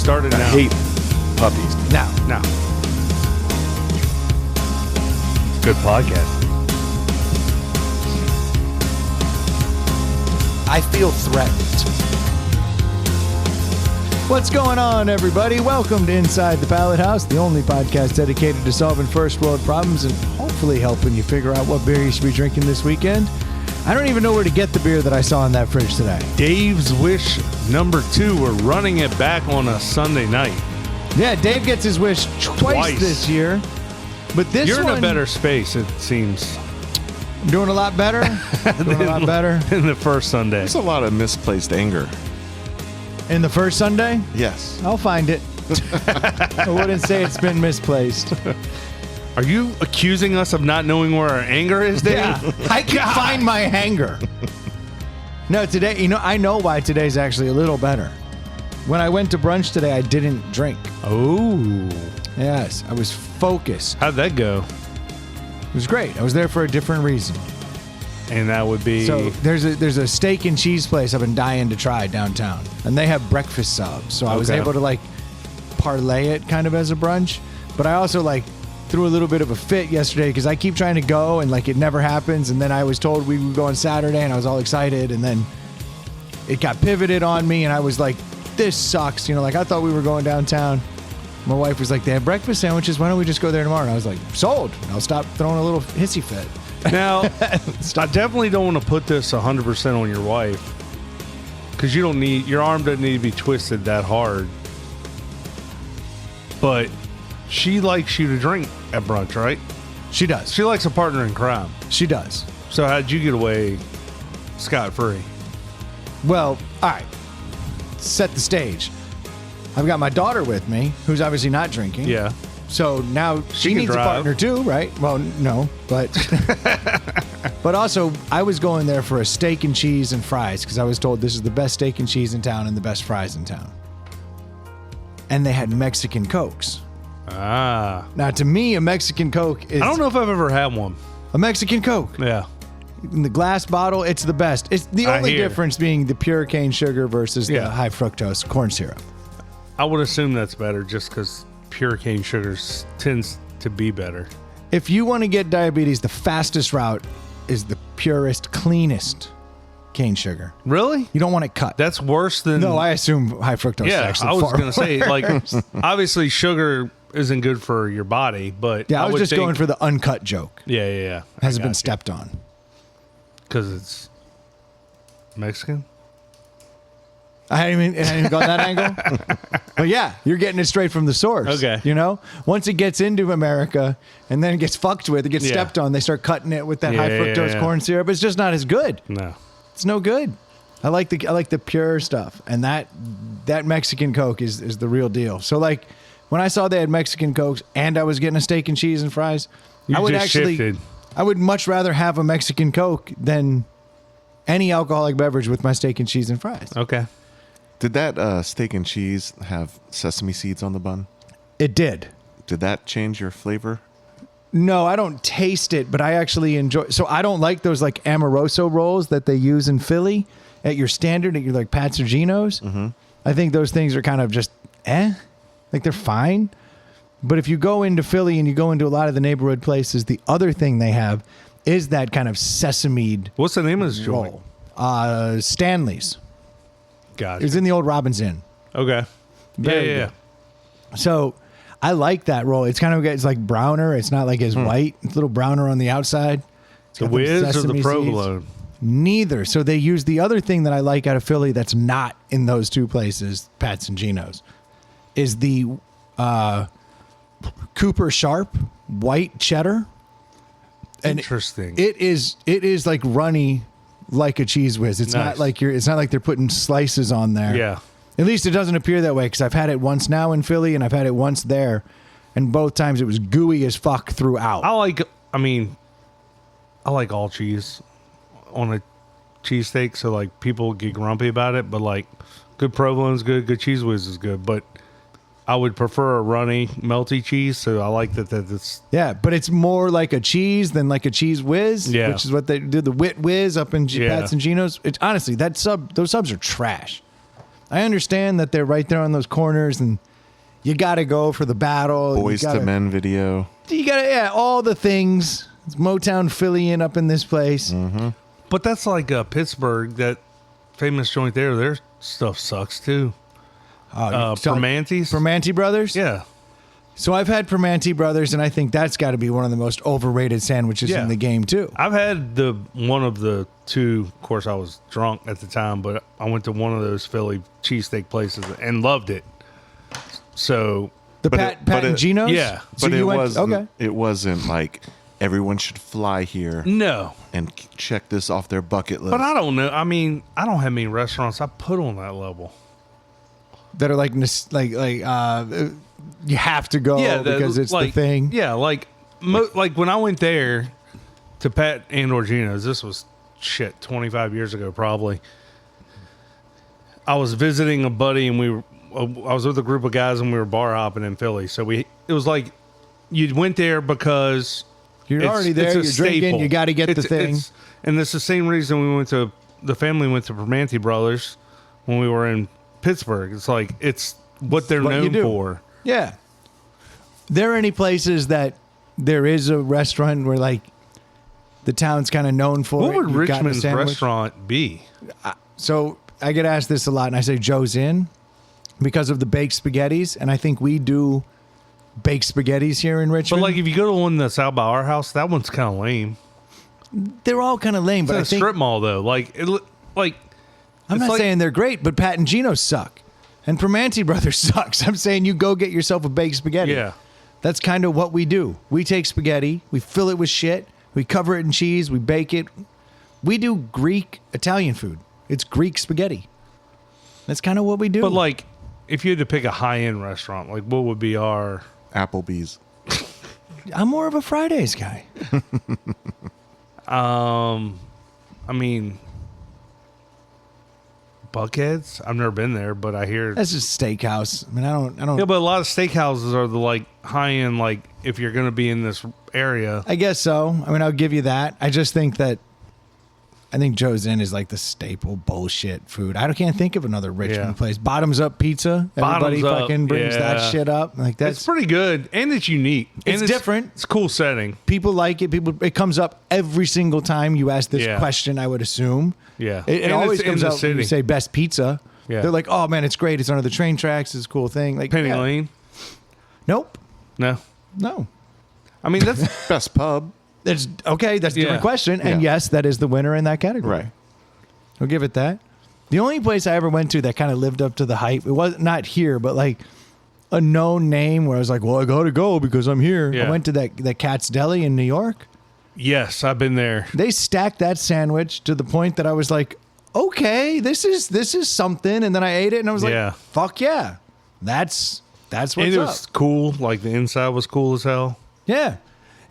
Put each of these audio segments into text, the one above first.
Start it I now. hate puppies. Now. Good podcast. I feel threatened. What's going on, everybody? Welcome to Inside the Pallet House, the only podcast dedicated to solving first world problems and hopefully helping you figure out what beer you should be drinking this weekend. I don't even know where to get the beer that I saw in that fridge today. Dave's Wish #2. We're running it back on a Sunday night. Yeah, Dave gets his wish twice this year. But this You're one, in a better space, it seems, I'm doing a lot better. Doing a lot better. than the first Sunday. There's a lot of misplaced anger. In the first Sunday, Yes. I'll find it. I wouldn't say it's been misplaced. Are you accusing us of not knowing where our anger is, Dave? Yeah, I can find my hanger. No, today, I know why today's actually a little better. When I went to brunch today, I didn't drink. Oh. Yes, I was focused. How'd that go? It was great. I was there for a different reason. And that would be... So there's a steak and cheese place I've been dying to try downtown, and they have breakfast subs. So I was Okay. able to parlay it kind of as a brunch, but I also threw a little bit of a fit yesterday because I keep trying to go and it never happens. And then I was told we would go on Saturday, and I was all excited, and then it got pivoted on me, and I was like, "This sucks." I thought we were going downtown. My wife was like, "They have breakfast sandwiches. Why don't we just go there tomorrow?" And I was like, "Sold." I'll stop throwing a little hissy fit. Now, I definitely don't want to put this 100% on your wife, because your arm doesn't need to be twisted that hard. But she likes you to drink at brunch, right? She does. She likes a partner in crime. She does. So how'd you get away scot-free? Well, all right. Set the stage. I've got my daughter with me, who's obviously not drinking. Yeah. So now she can needs a drive. partner too, right? Well, no, but but also I was going there for a steak and cheese and fries because I was told this is the best steak and cheese in town and the best fries in town. And they had Mexican Cokes. Ah. Now, to me, a Mexican Coke is I don't know if I've ever had one. a Mexican Coke. Yeah. In the glass bottle, it's the best. It's the I only hear. difference being the pure cane sugar versus Yeah. the high fructose corn syrup. I would assume that's better just because pure cane sugar tends to be better. If you want to get diabetes, the fastest route is the purest, cleanest cane sugar. Really? You don't want it cut. That's worse than... No, I assume high fructose is Yeah, actually I was far going to say, obviously sugar isn't good for your body, but... Yeah, I was would just think- going for the uncut joke. Yeah. Hasn't been stepped on. Because it's Mexican? I hadn't even gone that angle. But yeah, you're getting it straight from the source. Okay. Once it gets into America and then it gets fucked with, it gets Yeah. stepped on, they start cutting it with that Yeah, high fructose yeah. corn syrup. It's just not as good. No. It's no good. I like the pure stuff, and that Mexican Coke is the real deal. So when I saw they had Mexican Cokes and I was getting a steak and cheese and fries, You I would just actually shifted. I would much rather have a Mexican Coke than any alcoholic beverage with my steak and cheese and fries. Okay. Did that steak and cheese have sesame seeds on the bun? It did. Did that change your flavor? No, I don't taste it, but I actually enjoy. So I don't like those Amoroso rolls that they use in Philly at your standard, at your Pat's or Geno's. Mm-hmm. I think those things are kind of just they're fine. But if you go into Philly and you go into a lot of the neighborhood places, the other thing they have is that kind of sesame What's the name of this joint? roll. Stanley's. It Gotcha. was in the old Robins Inn. Okay. Very Yeah. So I like that roll. It's kind of it's browner. It's not as white. It's a little browner on the outside. It's The got them Whiz or the sesame seeds. Provolone? Neither. So they use the other thing that I like out of Philly that's not in those two places, Pat's and Geno's, is the Cooper Sharp white cheddar. And Interesting. it is runny like a Cheese Whiz. It's Nice. it's not like they're putting slices on there. Yeah. At least it doesn't appear that way because I've had it once now in Philly and I've had it once there, and both times it was gooey as fuck throughout. I like all cheese on a cheesesteak, so people get grumpy about it, but good provolone's good Cheese Whiz is good, but I would prefer a runny, melty cheese, so I like that it's... Yeah, but it's more like a cheese than like a Cheese Whiz, Yeah. which is what they did, the Wit Whiz up in Yeah. Pat's and Geno's. It's honestly, those subs are trash. I understand that they're right there on those corners, and you got to go for the battle. Boys to Men video. You got to, yeah, all the things. It's Motown Philly up in this place. But that's like Pittsburgh, that famous joint there. Their stuff sucks too. Permante's. Permanente Brothers? Yeah. So I've had Permanente Brothers, and I think that's got to be one of the most overrated sandwiches Yeah. in the game, too. I've had one of the two. Of course, I was drunk at the time, but I went to one of those Philly cheesesteak places and loved it. So, The But Pat, it- Pat but and it- Geno's? yeah. So But you it went, wasn't. okay. It wasn't like everyone should fly here no. and check this off their bucket list. But I don't know. I mean, I don't have many restaurants I put on that level. That are like you have to go because it's like, the thing. Yeah, like when I went there to Pat and Orgino's, this was 25 years ago probably. I was visiting a buddy and I was with a group of guys and we were bar hopping in Philly. So it was like you went there because You're already there, a you're drinking, staple. you got to get the thing. And it's the same reason the family went to Permanente Brothers when we were in Pittsburgh. It's like it's what they're what you known do. for. Yeah. There are any places that there is a restaurant where like the town's kind of known for What it? would You've gotten a Richmond's sandwich? restaurant be? So I get asked this a lot, and I say Joe's Inn because of the baked spaghettis, and I think we do baked spaghettis here in But Richmond. like if you go to one that's out by our house, that one's kind of lame. they're all kind of lame, It's but in I a think strip mall though. Like I'm it's not like- saying they're great, but Pat and Gino suck, and Permanente Brothers sucks. I'm saying you go get yourself a baked spaghetti. Yeah. That's kind of what we do. We take spaghetti, we fill it with shit, we cover it in cheese, we bake it. We do Greek Italian food. It's Greek spaghetti. That's kind of what we do. But like if you had to pick a high end restaurant, like what would be our Applebee's. I'm more of a Fridays guy. I mean Buckheads? I've never been there, but I hear That's just steakhouse. I mean, I don't. yeah, but a lot of steakhouses are the like high end. Like if you're going to be in this area, I guess so. I mean, I'll give you that. I just think that I think Joe's Inn is like the staple bullshit food. Can't think of another Richmond Yeah. place. Bottoms Up Pizza. Everybody Bottoms Up, fucking brings yeah. that shit up. Like it's that's pretty good and it's unique. It's and different. It's a cool setting. people like it. It comes up every single time you ask this Yeah. question. I would assume. Yeah. It And always it's in comes the out when you city. say best pizza. Yeah. They're like, oh man, it's great. It's under the train tracks. It's a cool thing. Like Penny yeah. Lane? Nope. No. No. I mean that's Best pub. It's okay. That's a different Yeah. question. And Yeah. yes, that is the winner in that category. Right. I'll give it that. The only place I ever went to that kind of lived up to the hype, it was not here, but like a known name where I was like, well, I got to go because I'm here. Yeah. I went to that Cat's Deli in New York. yes, I've been there. They stacked that sandwich to the point that I was like, okay, this is something. And then I ate it and I was Yeah. like, fuck yeah. That's what's And it up. was cool. Like the inside was cool as hell. Yeah.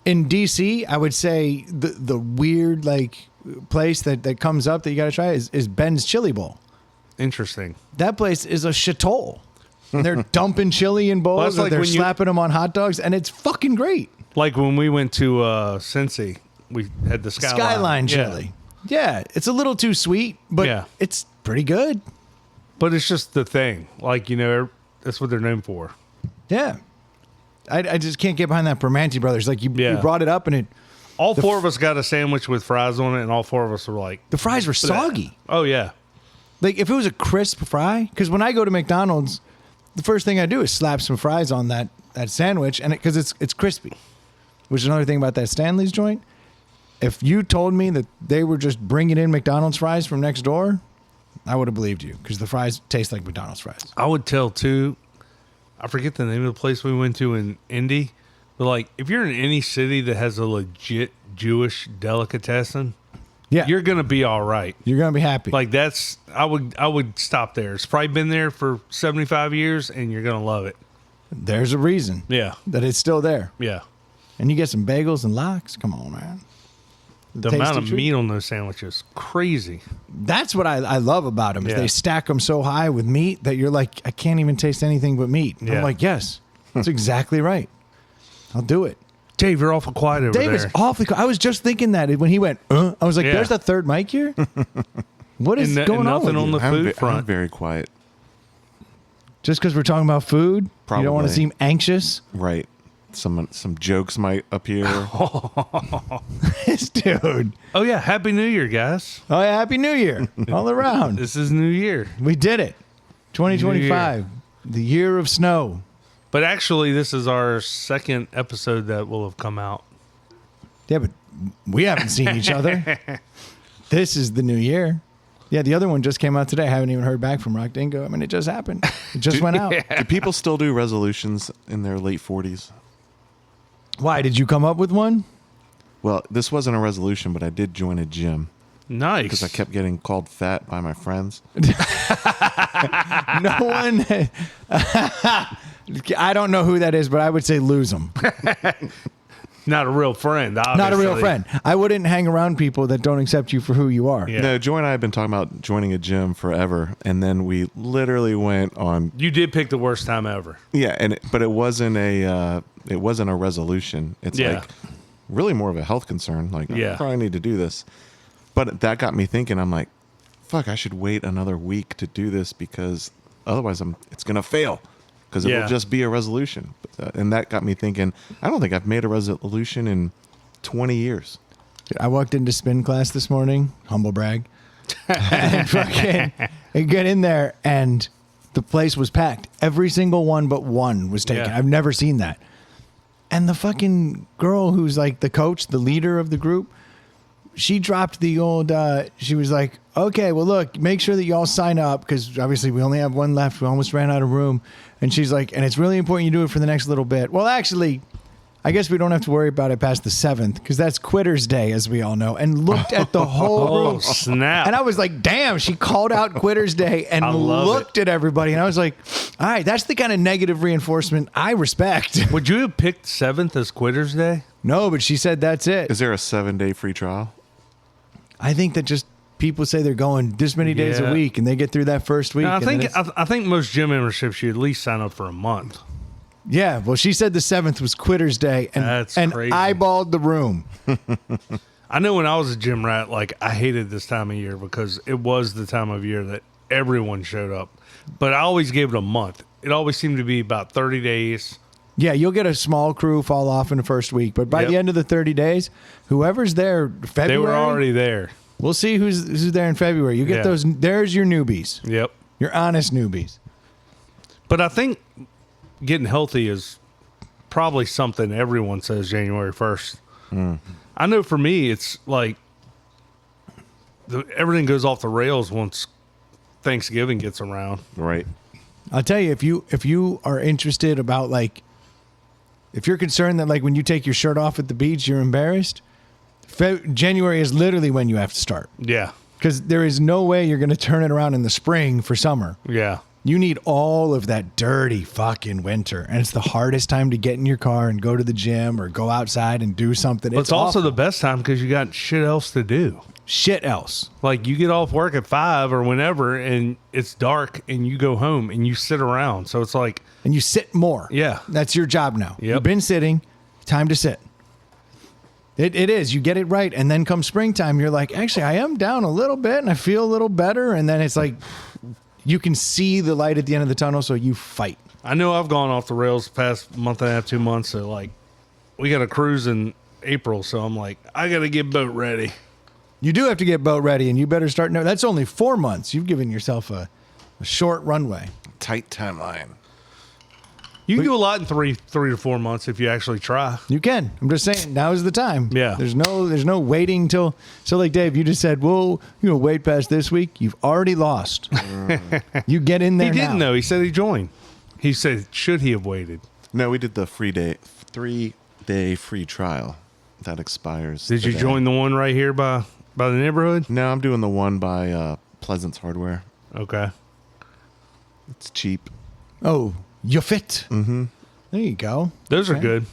In DC, I would say the weird like place that comes up that you got to try is Ben's Chili Bowl. Interesting. That place is a shitole. And they're dumping chili in bowls, Well, it's or like they're when you- slapping them on hot dogs, and it's fucking great. Like when we went to Cincy, we had the Skyline Yeah. chili. Yeah, it's a little too sweet, but Yeah. it's pretty good. But it's just the thing. Like, that's what they're known for. Yeah. I just can't get behind that Permanente Brothers. Like you Yeah. brought it up, and All four of us got a sandwich with fries on it, and all four of us were like, the fries were soggy. oh, yeah. Like if it was a crisp fry, because when I go to McDonald's, the first thing I do is slap some fries on that sandwich, and because it's crispy. Which is another thing about that Stanley's joint. If you told me that they were just bringing in McDonald's fries from next door, I would have believed you because the fries taste like McDonald's fries. I would tell, too, I forget the name of the place we went to in Indy, but like, if you're in any city that has a legit Jewish delicatessen, Yeah, you're going to be all right. you're gonna be happy. Like, I would stop there. It's probably been there for 75 years, and you're going to love it. there's a reason Yeah. that it's still there, Yeah. and you get some bagels and lox. Come on, man. The Tasty amount of treat. meat on those sandwiches, crazy. That's what I love about them. Is Yeah. they stack them so high with meat that you're like, I can't even taste anything but meat. Yeah. I'm like, yes, that's exactly right. I'll do it. Dave, you're awful quiet over Dave is there. awfully. I was just thinking that when he went, I was like, Yeah. "There's the third mic here. What is And going on?" nothing with on you? the food I'm front. very quiet. Just because we're talking about food? You don't want to Probably. seem anxious? Right. Some jokes might appear. This dude. Oh yeah, Happy New Year, guys. Oh, yeah, Happy New Year. All around. This is New Year. We did it. 2025. The year of snow. But actually, this is our second episode that will have come out. Yeah, but we haven't seen each other. This is the new year. Yeah, the other one just came out today. I haven't even heard back from Rock Dingo. I mean, it just happened. It just went out. Do people still do resolutions in their late 40s? Why? Did you come up with one? Well, this wasn't a resolution, but I did join a gym Nice. because I kept getting called fat by my friends. No one. I don't know who that is, but I would say lose them. Not a real friend. Not a real obviously. friend. I wouldn't hang around people that don't accept you for who you are. Yeah. No, Joy and I have been talking about joining a gym forever, and then we literally went on. You did pick the worst time ever. Yeah, but it wasn't a resolution. It's Yeah. like really more of a health concern. Like Yeah. I probably need to do this, but that got me thinking. I'm like, fuck, I should wait another week to do this because otherwise it's gonna fail. Because Yeah. it'll just be a resolution. And that got me thinking, I don't think I've made a resolution in 20 years. I walked into spin class this morning, humble brag, and fucking I get in there and the place was packed. Every single one but one was taken. Yeah. I've never seen that. And the fucking girl who's like the coach, the leader of the group, she dropped the old, she was like, okay, well, look, make sure that y'all sign up because obviously we only have one left. We almost ran out of room. And she's like, and it's really important you do it for the next little bit. Well, actually, I guess we don't have to worry about it past the 7th because that's Quitter's Day, as we all know. And looked at the whole Oh, room. snap. And I was like, damn, she called out Quitter's Day and I love looked at everybody. And I was like, all right, that's the kind of negative reinforcement I respect. Would you have picked 7th as Quitter's Day? No, but she said that's it. Is there a 7-day free trial? I think that just people say they're going this many days Yeah. a week and they get through that first week. No, I and then think it's- I think most gym memberships you at least sign up for a month. yeah, well, she said the 7th was Quitter's Day and, That's and crazy. eyeballed the room. I know when I was a gym rat, like I hated this time of year because it was the time of year that everyone showed up. But I always gave it a month. It always seemed to be about 30 days. Yeah, you'll get a small crew fall off in the first week, but by Yep. the end of the 30 days, whoever's there February, They were already there. we'll see who's there in February. You get Yeah. those, there's your newbies, Yep. your honest newbies. But I think getting healthy is probably something everyone says January 1st. I know for me, it's like everything goes off the rails once Thanksgiving gets around. Right. I'll tell you, if you are interested about like, if you're concerned that like when you take your shirt off at the beach, you're embarrassed, January is literally when you have to start Yeah. because there is no way you're going to turn it around in the spring for summer. Yeah. You need all of that dirty fucking winter. And it's the hardest time to get in your car and go to the gym or go outside and do something. But it's also awful. the best time because you got shit else to do. shit else. Like you get off work at 5 or whenever and it's dark and you go home and you sit around. So it's like, And you sit more. Yeah. That's your job now. Yep. You've been sitting, time to sit. It is. You get it right. And then come springtime, you're like, actually, I am down a little bit and I feel a little better. And then it's like, you can see the light at the end of the tunnel, so you fight. I know I've gone off the rails the past month and a half, 2 months. So like we got a cruise in April. So I'm like, I got to get boat ready. You do have to get boat ready, and you better start now. That's only 4 months. You've given yourself a short runway. Tight timeline. You can do a lot in three to 4 months if you actually try. You can. I'm just saying, now is the time. Yeah. There's no waiting till. So like Dave, you just said, well, wait past this week. You've already lost. You get in there. He didn't now. know. He said he joined. He said, should he have waited? No, we did the 3-day free trial. That expires. Did you today. join the one right here by the neighborhood? No, I'm doing the one by Pleasance Hardware. Okay. It's cheap. Oh, you fit. Mm-hmm. There you go. Those are Okay. good.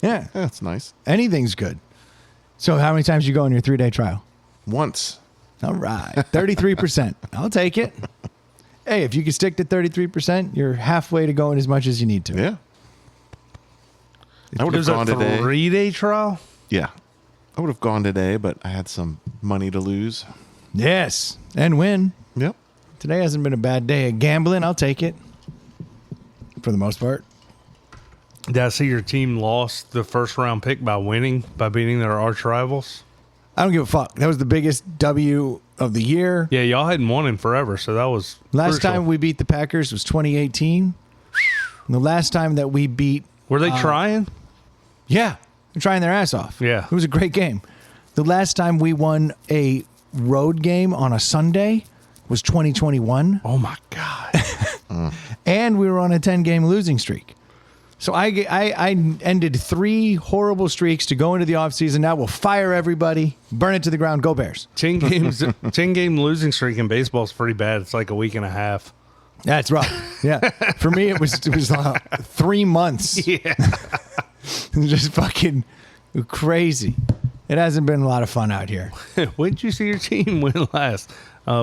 Yeah. Yeah, it's nice. Anything's good. So how many times you go on your 3-day trial? Once. All right. 33%. I'll take it. Hey, if you can stick to 33%, you're halfway to going as much as you need to. Yeah. I would have There's a gone today. 3-day trial? Yeah. I would have gone today, but I had some money to lose. Yes. And win. Yep. Today hasn't been a bad day at gambling. I'll take it. for the most part. Did I see your team lost the first round pick by beating their arch rivals? I don't give a fuck. That was the biggest W of the year. Yeah, y'all hadn't won in forever, so that was Last crucial. time we beat the Packers was 2018. And the last time that we beat, Were they trying? yeah, they're trying their ass off. Yeah. It was a great game. The last time we won a road game on a Sunday was 2021. Oh my god! And we were on a 10-game losing streak. So I ended 3 horrible streaks to go into the offseason. Now we'll fire everybody, burn it to the ground, go Bears. 10 game losing streak in baseball is pretty bad. It's like a week and a half. That's rough. Yeah. For me, it was 3 months. Yeah. Just fucking crazy. It hasn't been a lot of fun out here. When did you see your team win last?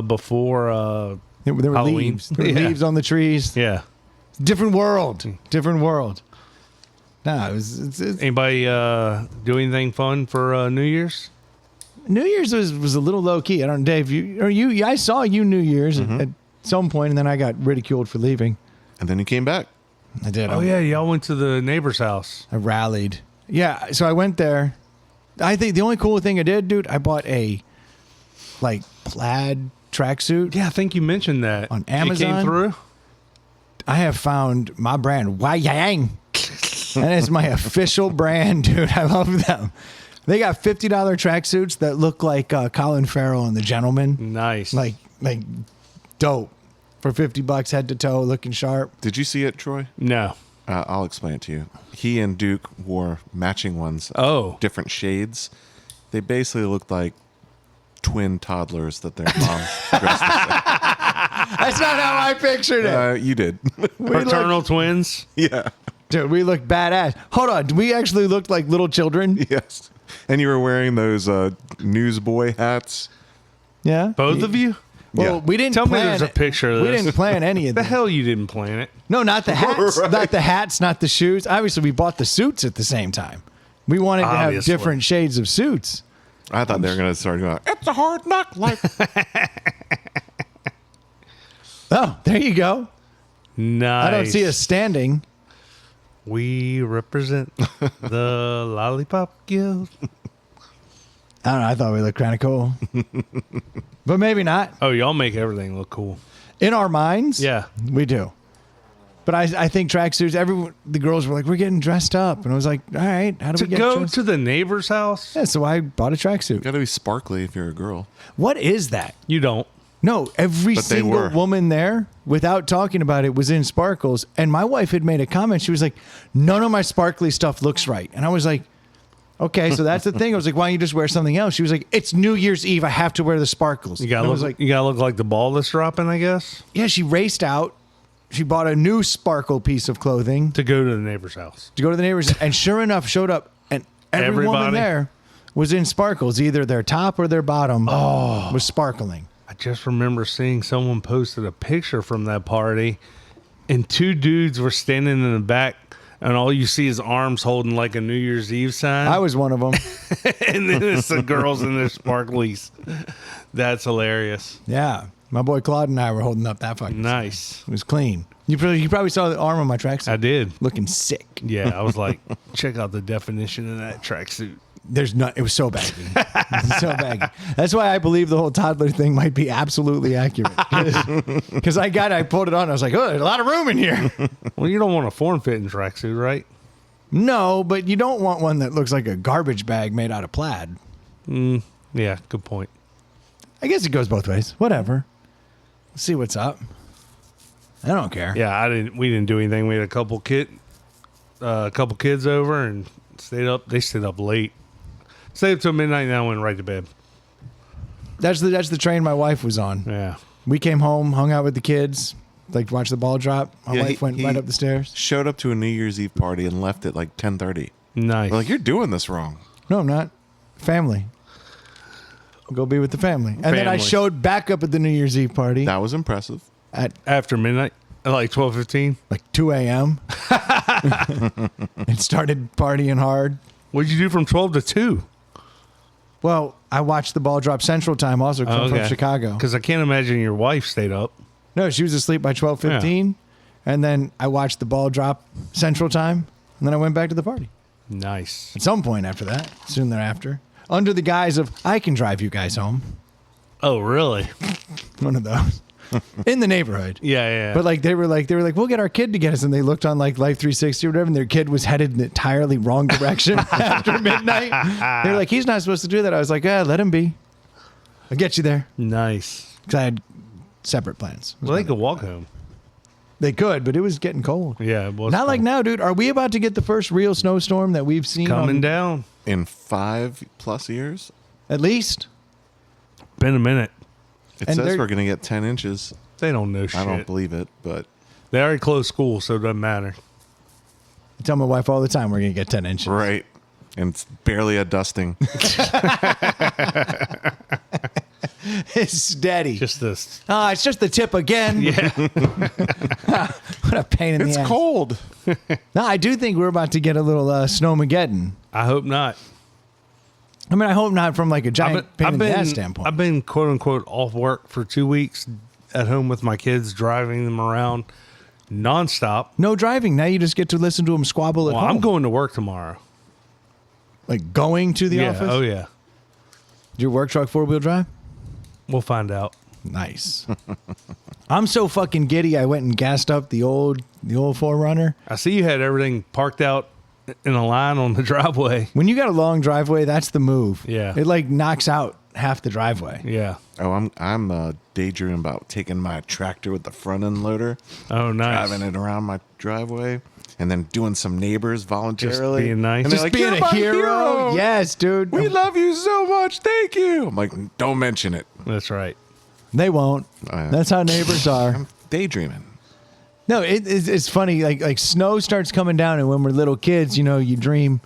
Before There were Halloween. leaves. There were Yeah. leaves on the trees. Yeah. Different world. Different world. No, it's Anybody do anything fun for New Year's? New Year's was a little low key. I don't know, Dave. I saw you New Year's at some point, and then I got ridiculed for leaving. And then you came back. I did. Oh yeah, y'all went to the neighbor's house. I rallied. Yeah, so I went there. I think the only cool thing I did, dude, I bought a like plaid tracksuit. Yeah, I think you mentioned that On It came Amazon? through. I have found my brand, Wayang. And it's my official brand, dude. I love them. They got $50 tracksuits that look like Colin Farrell and The Gentleman. Nice. Like dope. For $50 head to toe, looking sharp. Did you see it, Troy? no. I'll explain it to you. He and Duke wore matching ones. Oh. Different shades. They basically looked like twin toddlers that their moms dressed That's not how I pictured it. You did. Fraternal twins. Yeah. Dude, we look badass. Hold on. We actually looked like little children. Yes. And you were wearing those newsboy hats. Yeah. Both of you? Well, Yeah. we didn't Tell me plan there's a it. picture of We this. didn't plan any of The this. hell you didn't plan it. No, not the hats. Right. Not the hats, not the shoes. Obviously, we bought the suits at the same time. We wanted to have Obviously. different shades of suits. I thought they were going to start going, it's a hard knock life. Oh, there you go. Nice. I don't see us standing. We represent the Lollipop Guild. I don't know. I thought we looked kind of cool. But maybe not. Oh, y'all make everything look cool. In our minds, Yeah. we do. But I think tracksuits, the girls were like, we're getting dressed up. And I was like, all right, how do To we get go dressed? to the neighbor's house? Yeah, so I bought a tracksuit. Got to be sparkly if you're a girl. What is that? You don't. No, every But they single were. woman there, without talking about it, was in sparkles. And my wife had made a comment. She was like, none of my sparkly stuff looks right. And I was like, okay, so that's the thing. I was like, why don't you just wear something else? She was like, it's New Year's Eve. I have to wear the sparkles. You gotta And I look was like, you gotta look like the ball that's dropping, I guess, yeah, she raced out. She bought a new sparkle piece of clothing to go to the neighbor's house. to go to the neighbors. And sure enough, showed up. And every woman Everybody? there was in sparkles. Either their top or their bottom was sparkling. I just remember seeing someone posted a picture from that party, and 2 dudes were standing in the back, and all you see is arms holding like a New Year's Eve sign. I was one of them. And then it's the girls in their sparklies. That's hilarious. Yeah. My boy Claude and I were holding up that fucking Nice. It was clean. You probably saw the arm on my tracksuit. I did. Looking sick. Yeah, I was like, check out the definition of that tracksuit. It was so baggy. It was so baggy. That's why I believe the whole toddler thing might be absolutely accurate. Because I pulled it on. I was like, oh, there's a lot of room in here. Well, you don't want a form-fitting tracksuit, right? No, but you don't want one that looks like a garbage bag made out of plaid. Yeah, good point. I guess it goes both ways. Whatever. Let's see what's up. I don't care. Yeah, we didn't do anything. We had a couple kids over and stayed up. They stayed up late. Stayed up till midnight, and then I went right to bed. That's the train my wife was on. Yeah. We came home, hung out with the kids, like watched the ball drop. My Yeah, wife went he- right up the stairs. Showed up to a New Year's Eve party and left at like 10:30. Nice. We're like, you're doing this wrong. No, I'm not. Family. Go be with the family. And then I Family. showed back up at the New Year's Eve party That was impressive. at After midnight, at like 12:15. like 2 a.m. and started partying hard. What'd you do from 12 to 2? Well, I watched the ball drop Central Time also from Chicago. Because I can't imagine your wife stayed up. No, she was asleep by 12:15. and then I watched the ball drop Central Time, and then I went back to the party. Nice. At some point after that, soon thereafter, under the guise of I can drive you guys home. Oh, really? One of those in the neighborhood. Yeah. But like they were like, we'll get our kid to get us, and they looked on like Life 360 or whatever, and their kid was headed in the entirely wrong direction after midnight. They were like, he's not supposed to do that. I was like, yeah, let him be. I'll get you there. Nice. Because I had separate plans. Well, they could walk home. They could, but it was getting cold. Yeah, it was Not like cold. now, dude. Are we about to get the first real snowstorm that we've seen? Coming on- down. In 5+ years, At least. Been a minute. it And says they're- we're going to get 10 inches. They don't know shit. I don't believe it, but They already closed school, so it doesn't matter. I tell my wife all the time we're going to get 10 inches. right. And it's barely a dusting. It's steady. Just this. It's just the tip again. Yeah. What a pain in It's the ass. cold. No, I do think we're about to get a little snowmageddon. I hope not. I mean, I hope not from like a giant pain in the ass standpoint. I've been quote unquote off work for 2 weeks at home with my kids, driving them around nonstop. No driving. Now you just get to listen to them squabble at Well, home. I'm going to work tomorrow. Like going to the Yeah. office? Oh yeah. Your work truck 4-wheel drive? We'll find out. Nice. I'm so fucking giddy. I went and gassed up the old 4Runner. I see you had everything parked out in a line on the driveway. When you got a long driveway, that's the move. Yeah. It like knocks out half the driveway. Yeah. Oh, I'm daydreaming about taking my tractor with the front end loader, Oh, nice. driving it around my driveway, and then doing some neighbors voluntarily. being nice. And they're Just like, being "You're a my hero. Yes, dude. We love you so much. Thank you. I'm like, don't mention it. That's right. They won't. Yeah. That's how neighbors are. I'm daydreaming. No, it's funny. Like snow starts coming down, and when we're little kids, you dream.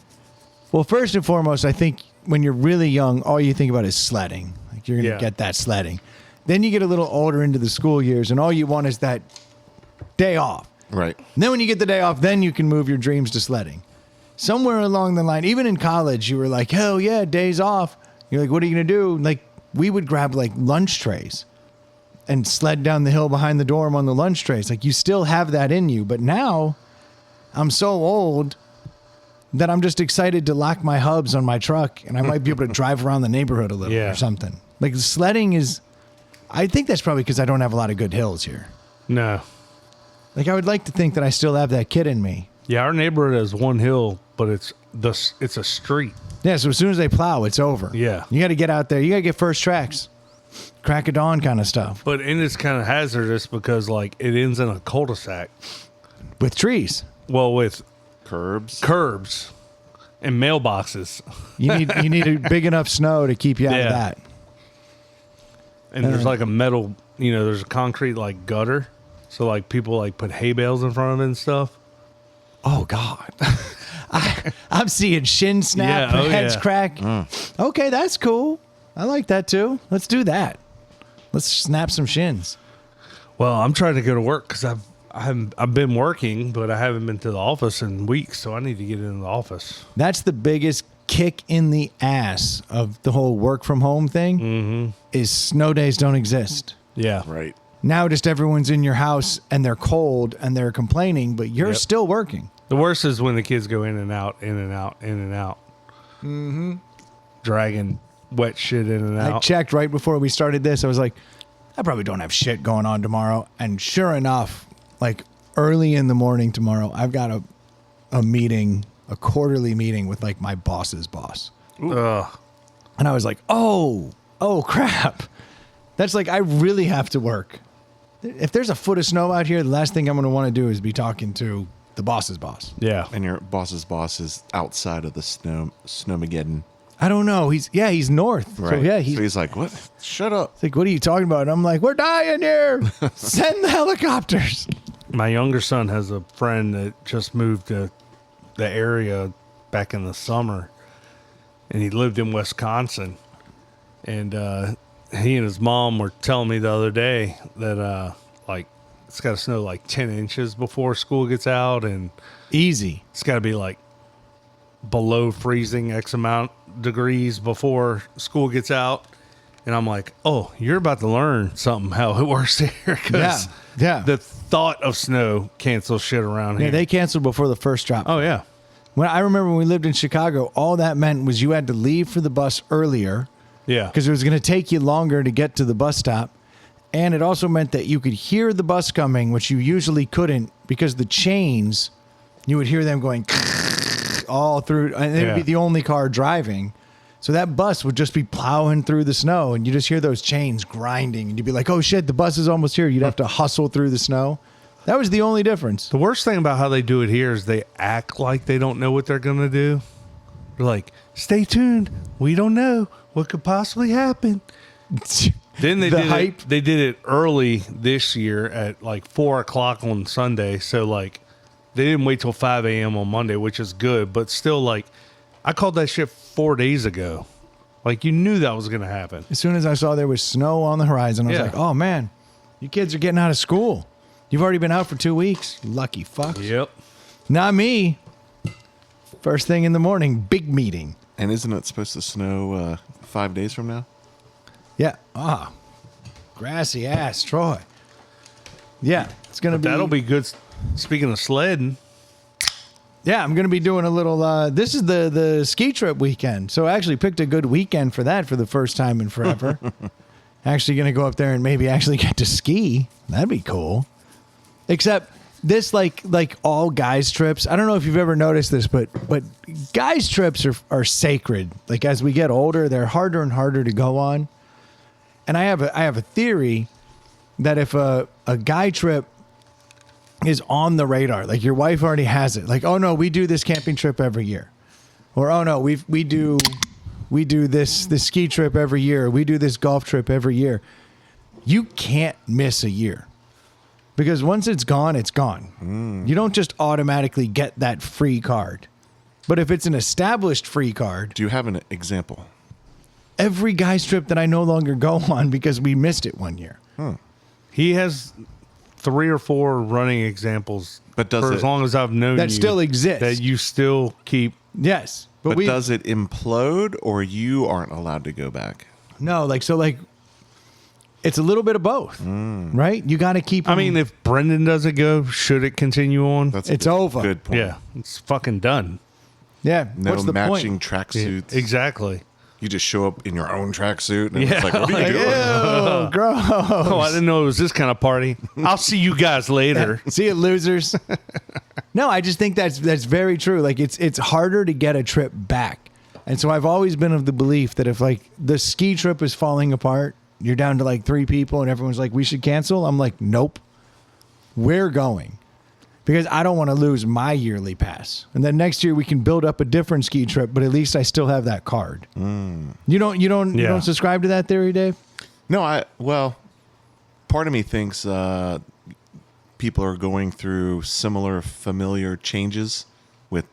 Well, first and foremost, I think when you're really young, all you think about is sledding. Like you're gonna Yeah. get that sledding. Then you get a little older into the school years, and all you want is that day off. Right. And then when you get the day off, then you can move your dreams to sledding. Somewhere along the line, even in college, you were like, hell yeah, days off. You're like, what are you gonna do? Like we would grab like lunch trays and sled down the hill behind the dorm on the lunch trays. Like you still have that in you. But now I'm so old that I'm just excited to lock my hubs on my truck and I might be able to drive around the neighborhood a little Yeah. or something. Like sledding is, I think that's probably because I don't have a lot of good hills here. No. Like I would like to think that I still have that kid in me. Yeah, our neighborhood has one hill, but it's a street. Yeah, so as soon as they plow, it's over. Yeah. You got to get out there. You got to get first tracks. Crack of dawn kind of stuff. But and it's kind of hazardous because like it ends in a cul-de-sac. With trees. Well, with Curbs. curbs and mailboxes, You need a big enough snow to keep you out of Yeah. that. and there's like a metal, there's a concrete like gutter, so like people like put hay bales in front of it and stuff. Oh God. I'm seeing shin snap, Yeah, oh, heads yeah. crack. Okay, that's cool. I like that too. Let's do that. Let's snap some shins. Well, I'm trying to go to work because I've been working, but I haven't been to the office in weeks, so I need to get into the office. That's the biggest kick in the ass of the whole work from home thing. Is snow days don't exist. Yeah, Right. Now just everyone's in your house and they're cold and they're complaining, but you're Yep. still working. The worst is when the kids go in and out, in and out, in and out, dragging wet shit in and I out. checked right before we started this. I was like, I probably don't have shit going on tomorrow. And sure enough, like early in the morning tomorrow, I've got a meeting, a quarterly meeting with like my boss's boss. Ugh. And I was like, oh crap. That's like, I really have to work. If there's a foot of snow out here, the last thing I'm going to want to do is be talking to the boss's boss. Yeah. And your boss's boss is outside of the snowmageddon. I don't know. He's north. Right. So yeah, so he's he's like, what? Shut up. like, what are you talking about? And I'm like, we're dying here. Send the helicopters. My younger son has a friend that just moved to the area back in the summer, and he lived in Wisconsin. And he and his mom were telling me the other day that like it's got to snow like 10 inches before school gets out, and Easy. it's got to be like below freezing X amount degrees before school gets out. And I'm like, oh, you're about to learn something how it works here. Yeah. Yeah. The thought of snow cancels shit around Yeah, here. they canceled before the first drop. Oh, yeah. When I remember when we lived in Chicago, all that meant was you had to leave for the bus earlier Yeah. because it was going to take you longer to get to the bus stop. And it also meant that you could hear the bus coming, which you usually couldn't because the chains, you would hear them going all through, and it would be Yeah. the only car driving. So that bus would just be plowing through the snow, and you just hear those chains grinding, and you'd be like, oh shit, the bus is almost here. You'd have to hustle through the snow. That was the only difference. The worst thing about how they do it here is they act like they don't know what they're going to do. They're like, stay tuned. We don't know what could possibly happen. Then they The did hype. They did it early this year at like 4 o'clock on Sunday. So like they didn't wait till 5 a.m. on Monday, which is good. But still, like I called that shit 4 days ago. Like you knew that was going to happen. As soon as I saw there was snow on the horizon, I was Yeah. like, oh man, you kids are getting out of school. You've already been out for 2 weeks. Lucky fucks. Yep. Not me. First thing in the morning, big meeting. And isn't it supposed to snow 5 days from now? Yeah. Ah, grassy ass, Troy. Yeah, it's gonna be. That'll be good. Speaking of sledding, Yeah, I'm gonna be doing a little. This is the ski trip weekend, so I actually picked a good weekend for that for the first time in forever. Actually, gonna go up there and maybe actually get to ski. That'd be cool. Except this, like all guys trips. I don't know if you've ever noticed this, but guys trips are sacred. Like as we get older, they're harder and harder to go on. And I have a theory that if a guy trip is on the radar, like your wife already has it, like, oh no, we do this camping trip every year, or oh no, we do this ski trip every year, we do this golf trip every year, you can't miss a year because once it's gone, it's gone. You don't just automatically get that free card. But if it's an established free card, Do you have an example? every guy's trip that I no longer go on because we missed it one year. he has 3 or 4 running examples. But does for it- as long as I've known That you, still exists. that you still keep. Yes, But we does it implode or you aren't allowed to go back? no like it's a little bit of both, right? You got to keep. I mean, if Brendan doesn't go, should it continue on? That's It's a over. Good point. Yeah, it's fucking done. yeah. No What's the matching point? tracksuits. Exactly. You just show up in your own tracksuit and Yeah. it's like, what are you Like, doing? Ew, gross. Oh, I didn't know it was this kind of party. I'll see you guys later. See you, losers. No, I just think that's very true. Like it's harder to get a trip back, and so I've always been of the belief that if like the ski trip is falling apart, you're down to like 3 people, and everyone's like, we should cancel. I'm like, nope, we're going. Because I don't want to lose my yearly pass, and then next year we can build up a different ski trip. But at least I still have that card. You don't Yeah. subscribe to that theory, Dave? No, well, part of me thinks people are going through similar familiar changes with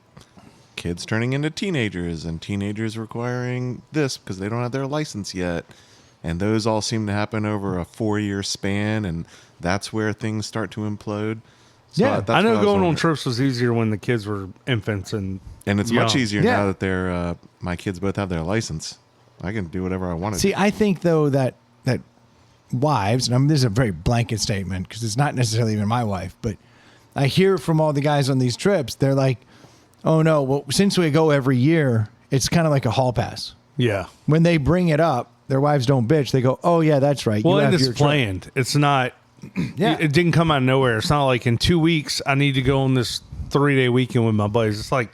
kids turning into teenagers and teenagers requiring this because they don't have their license yet. And those all seem to happen over a 4-year span, and that's where things start to implode. So Yeah, that's I know what was going on wondering. trips was easier when the kids were infants and And it's much young. easier Yeah. now that they're my kids both have their license. I can do whatever I want to See, do. I think though that wives, and I mean, this is a very blanket statement because it's not necessarily even my wife, but I hear from all the guys on these trips, they're like, "Oh no, well, since we go every year, it's kind of like a hall pass." Yeah. When they bring it up, their wives don't bitch. They go, "Oh yeah, that's right. Well, you and have it's your trip." planned. It's not. Yeah. It didn't come out of nowhere. It's not like in 2 weeks I need to go on this 3-day weekend with my buddies. It's like,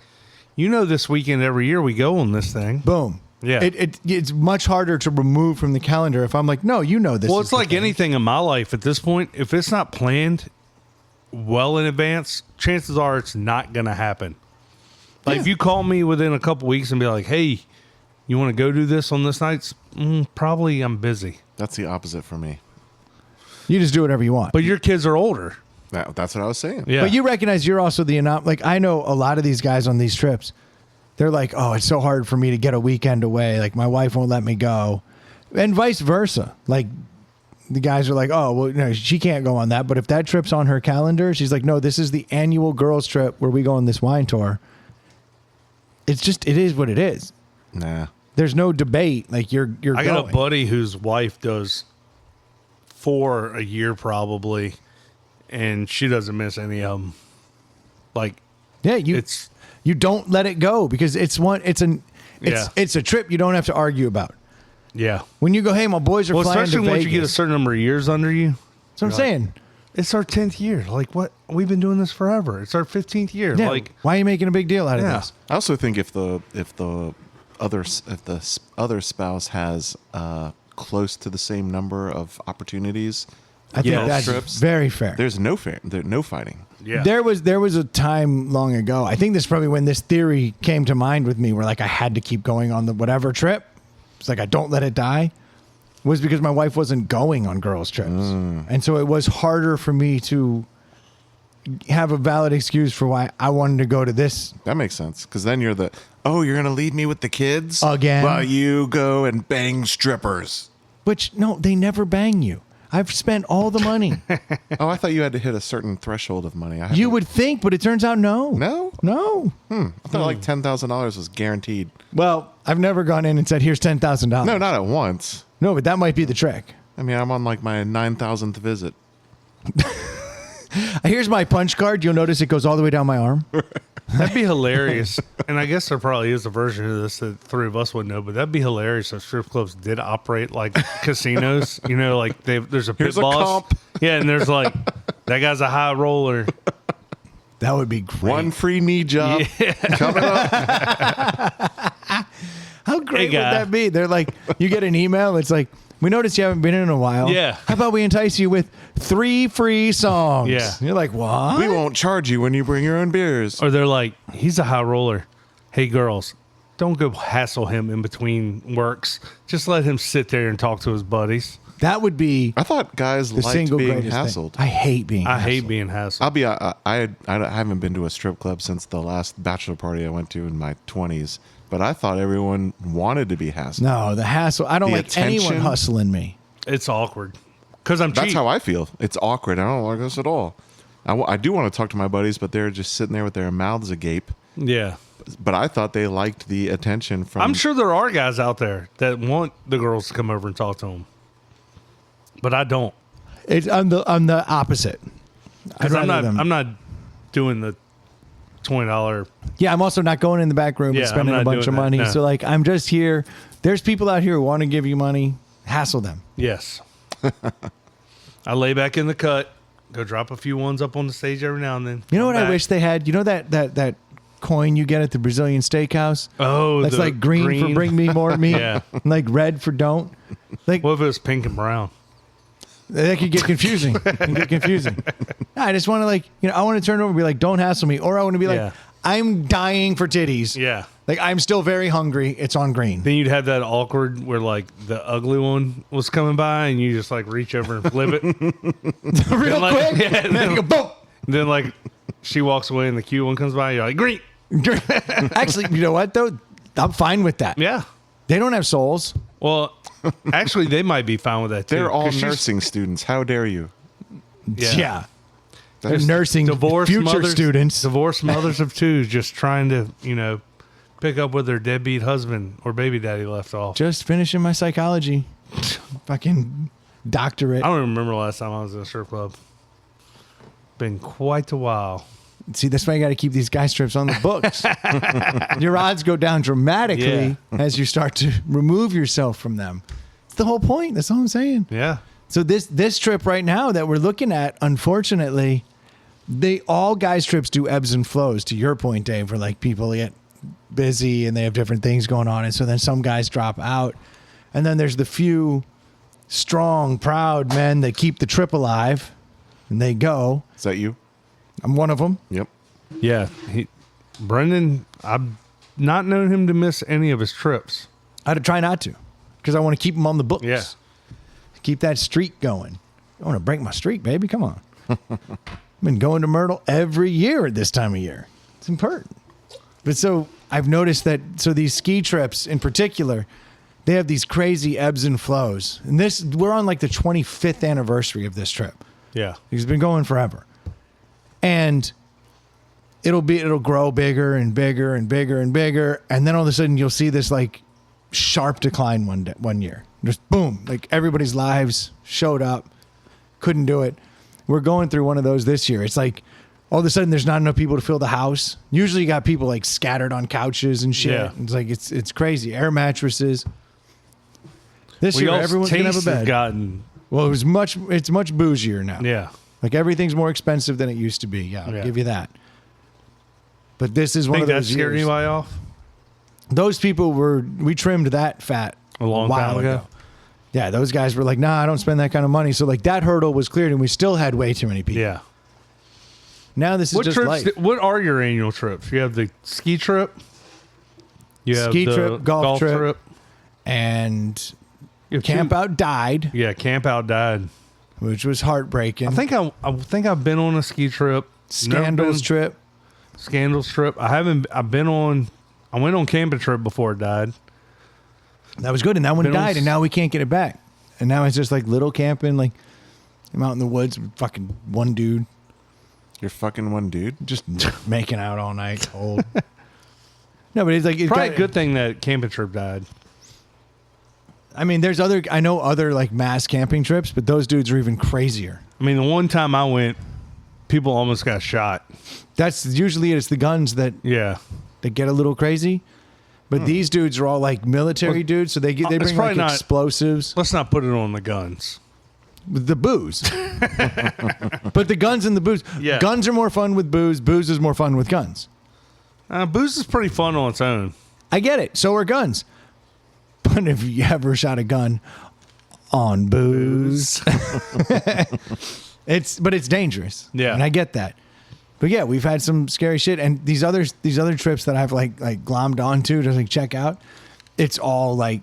this weekend every year we go on this thing. Boom. Yeah. It's much harder to remove from the calendar if I'm like, no, this. Well, is it's the like thing." anything in my life at this point. If it's not planned well in advance, chances are it's not going to happen. Like if you call me within a couple weeks and be like, "Hey, you want to go do this on this night?" Probably I'm busy. That's the opposite for me. You just do whatever you want. But your kids are older. That's what I was saying. Yeah. But you recognize you're also the like I know a lot of these guys on these trips. They're like, oh, it's so hard for me to get a weekend away. Like my wife won't let me go, and vice versa. Like the guys are like, oh, well, she can't go on that. But if that trip's on her calendar, she's like, no, this is the annual girls trip where we go on this wine tour. It is what it is. Nah. There's no debate. Like you're I got going. a buddy whose wife does 4 a year probably, and she doesn't miss any of them. Like, Yeah, it's you don't let it go because it's Yeah. it's a trip you don't have to argue about. yeah. When you go, hey, my boys are Well, flying to especially once you get a Vegas. certain number of years under you. That's what I'm you're saying. It's our 10th year. Like, what? We've been doing this forever. It's our 15th year. Yeah. Like, Why are you making a big deal out of Yeah. this? I also think if the other spouse has close to the same number of opportunities, I think Yeah. that's trips, very fair. there's no fighting. yeah. There was a time long ago. I think this is probably when this theory came to mind with me, where like I had to keep going on the whatever trip. It's like I don't let it die. Was because my wife wasn't going on girls' trips, and so it was harder for me to have a valid excuse for why I wanted to go to this. That makes sense because then you're you're gonna leave me with the kids Again? while you go and bang strippers. Which no, they never bang you. I've spent all the money. Oh, I thought you had to hit a certain threshold of money. You would think, but it turns out no. No? No. I thought like $10,000 was guaranteed. Well, I've never gone in and said, "Here's $10,000." No, not at once. No, but that might be the trick. I mean, I'm on like my 9,000th visit. Here's my punch card. You'll notice it goes all the way down my arm. That'd be hilarious. And I guess there probably is a version of this that 3 of us would know, but that'd be hilarious if strip clubs did operate like casinos. You know, like there's a pit Here's a boss. comp. Yeah, and there's like, that guy's a high roller. That would be great. One free knee job coming up. How great would guy. that be? They're like, you get an email. It's like, we noticed you haven't been in a while. Yeah. How about we entice you with 3 free songs? Yeah. You're like, what? We won't charge you when you bring your own beers. Or they're like, he's a high roller. Hey, girls, don't go hassle him in between works. Just let him sit there and talk to his buddies. That would be I thought guys the liked single being greatest hassled. thing. I hate being I hate hassled. being hassled. I'll be. I haven't been to a strip club since the last bachelor party I went to in my 20s. But I thought everyone wanted to be hassled. No, the hassle. I don't The like anyone attention. hustling me. It's awkward. Because I'm That's cheap. how I feel. It's awkward. I don't like this at all. I do want to talk to my buddies, but they're just sitting there with their mouths agape. Yeah. But I thought they liked the attention from. I'm sure there are guys out there that want the girls to come over and talk to them. But I don't. I'm the opposite. I'd Because I'm rather not, them- I'm not doing the $20. Yeah, I'm also not going in the back room Yeah, and spending I'm a not bunch of doing that, money. no. So like, I'm just here. There's people out here who want to give you money. Hassle them. Yes. I lay back in the cut, go drop a few ones up on the stage every now and then. You know Come what I back. wish they had? You know that coin you get at the Brazilian steakhouse? Oh, That's the like green for bring me more meat. Yeah. and like red for don't. Like What if it was pink and brown? that could get confusing. It can get confusing. I just want to I want to turn over and be like, don't hassle me. Or I want to be like, Yeah. I'm dying for titties. Yeah. Like I'm still very hungry. It's on green. Then you'd have that awkward where like the ugly one was coming by and you just like reach over and flip it. Real like- quick. yeah, and then you go boom. Then like she walks away and the cute one comes by. You're like, green. Actually, you know what though? I'm fine with that. Yeah. They don't have souls. Well, actually, they might be fine with that too. They're all 'cause she's- nursing students. How dare you? Yeah. They're That's- nursing Divorced future mothers, students. divorced mothers of two, just trying to pick up where their deadbeat husband or baby daddy left off. Just finishing my psychology. Fucking doctorate. I don't even remember the last time I was in a strip club. Been quite a while. See, that's why you got to keep these guy strips on the books. Your odds go down dramatically as you start to remove yourself from them. It's the whole point. That's all I'm saying. Yeah. So this trip right now that we're looking at, unfortunately, all guys trips do ebbs and flows. To your point, Dave, where like people get busy and they have different things going on, and so then some guys drop out, and then there's the few strong, proud men that keep the trip alive, and they go. Is that you? I'm one of them. Yep. Yeah. Brendan, I've not known him to miss any of his trips. I'd try not to, because I want to keep them on the books. Yeah. Keep that streak going. I want to break my streak, baby. Come on. I've been going to Myrtle every year at this time of year. It's important. But so I've noticed that, so these ski trips in particular, they have these crazy ebbs and flows. And we're on like the 25th anniversary of this trip. Yeah. It's been going forever. And it'll grow bigger and bigger and bigger and bigger. And then all of a sudden you'll see this like sharp decline one year. Just boom, like everybody's lives showed up, couldn't do it. We're going through one of those this year. It's like all of a sudden there's not enough people to fill the house. Usually you got people like scattered on couches and shit. Yeah. It's like it's crazy. Air mattresses. This year y'all's everyone's gonna have a taste has bed. gotten, Well, it's much bougier now. yeah. Like everything's more expensive than it used to be. Yeah, I'll Yeah. give you that. But this is one Think of that those scared years. anybody off? Those people we trimmed that fat A long while time ago? Yeah, those guys were like, nah, I don't spend that kind of money. So like that hurdle was cleared and we still had way too many people. Yeah. Now this is What just trips? life. What are your annual trips? You have the ski trip. You have Ski the trip, golf trip. And You have Camp two- Out died, Yeah, Camp Out died. which was heartbreaking. I think I've been on a ski trip. Never Scandals been- trip. Scandals trip. I went on camping trip before it died. That was good. And that one Been on died s- and now we can't get it back. And now it's just like little camping, like I'm out in the woods with fucking one dude You're fucking one dude. just making out all night. Old. No, but it's like Probably a good thing that camping trip died. I mean, I know other like mass camping trips, but those dudes are even crazier. I mean, the one time I went, people almost got shot. That's usually it's the guns that Yeah. get a little crazy. But these dudes are all like military Well, dudes, so they it's bring like probably not- explosives. Let's not put it on the guns. The booze. But the guns and the booze. Yeah. Guns are more fun with booze. Booze is more fun with guns. Booze is pretty fun on its own. I get it. So are guns. But if you ever shot a gun on booze, it's dangerous. Yeah. And I get that. But yeah, we've had some scary shit. And these other trips that I've like glommed onto to like check out, it's all like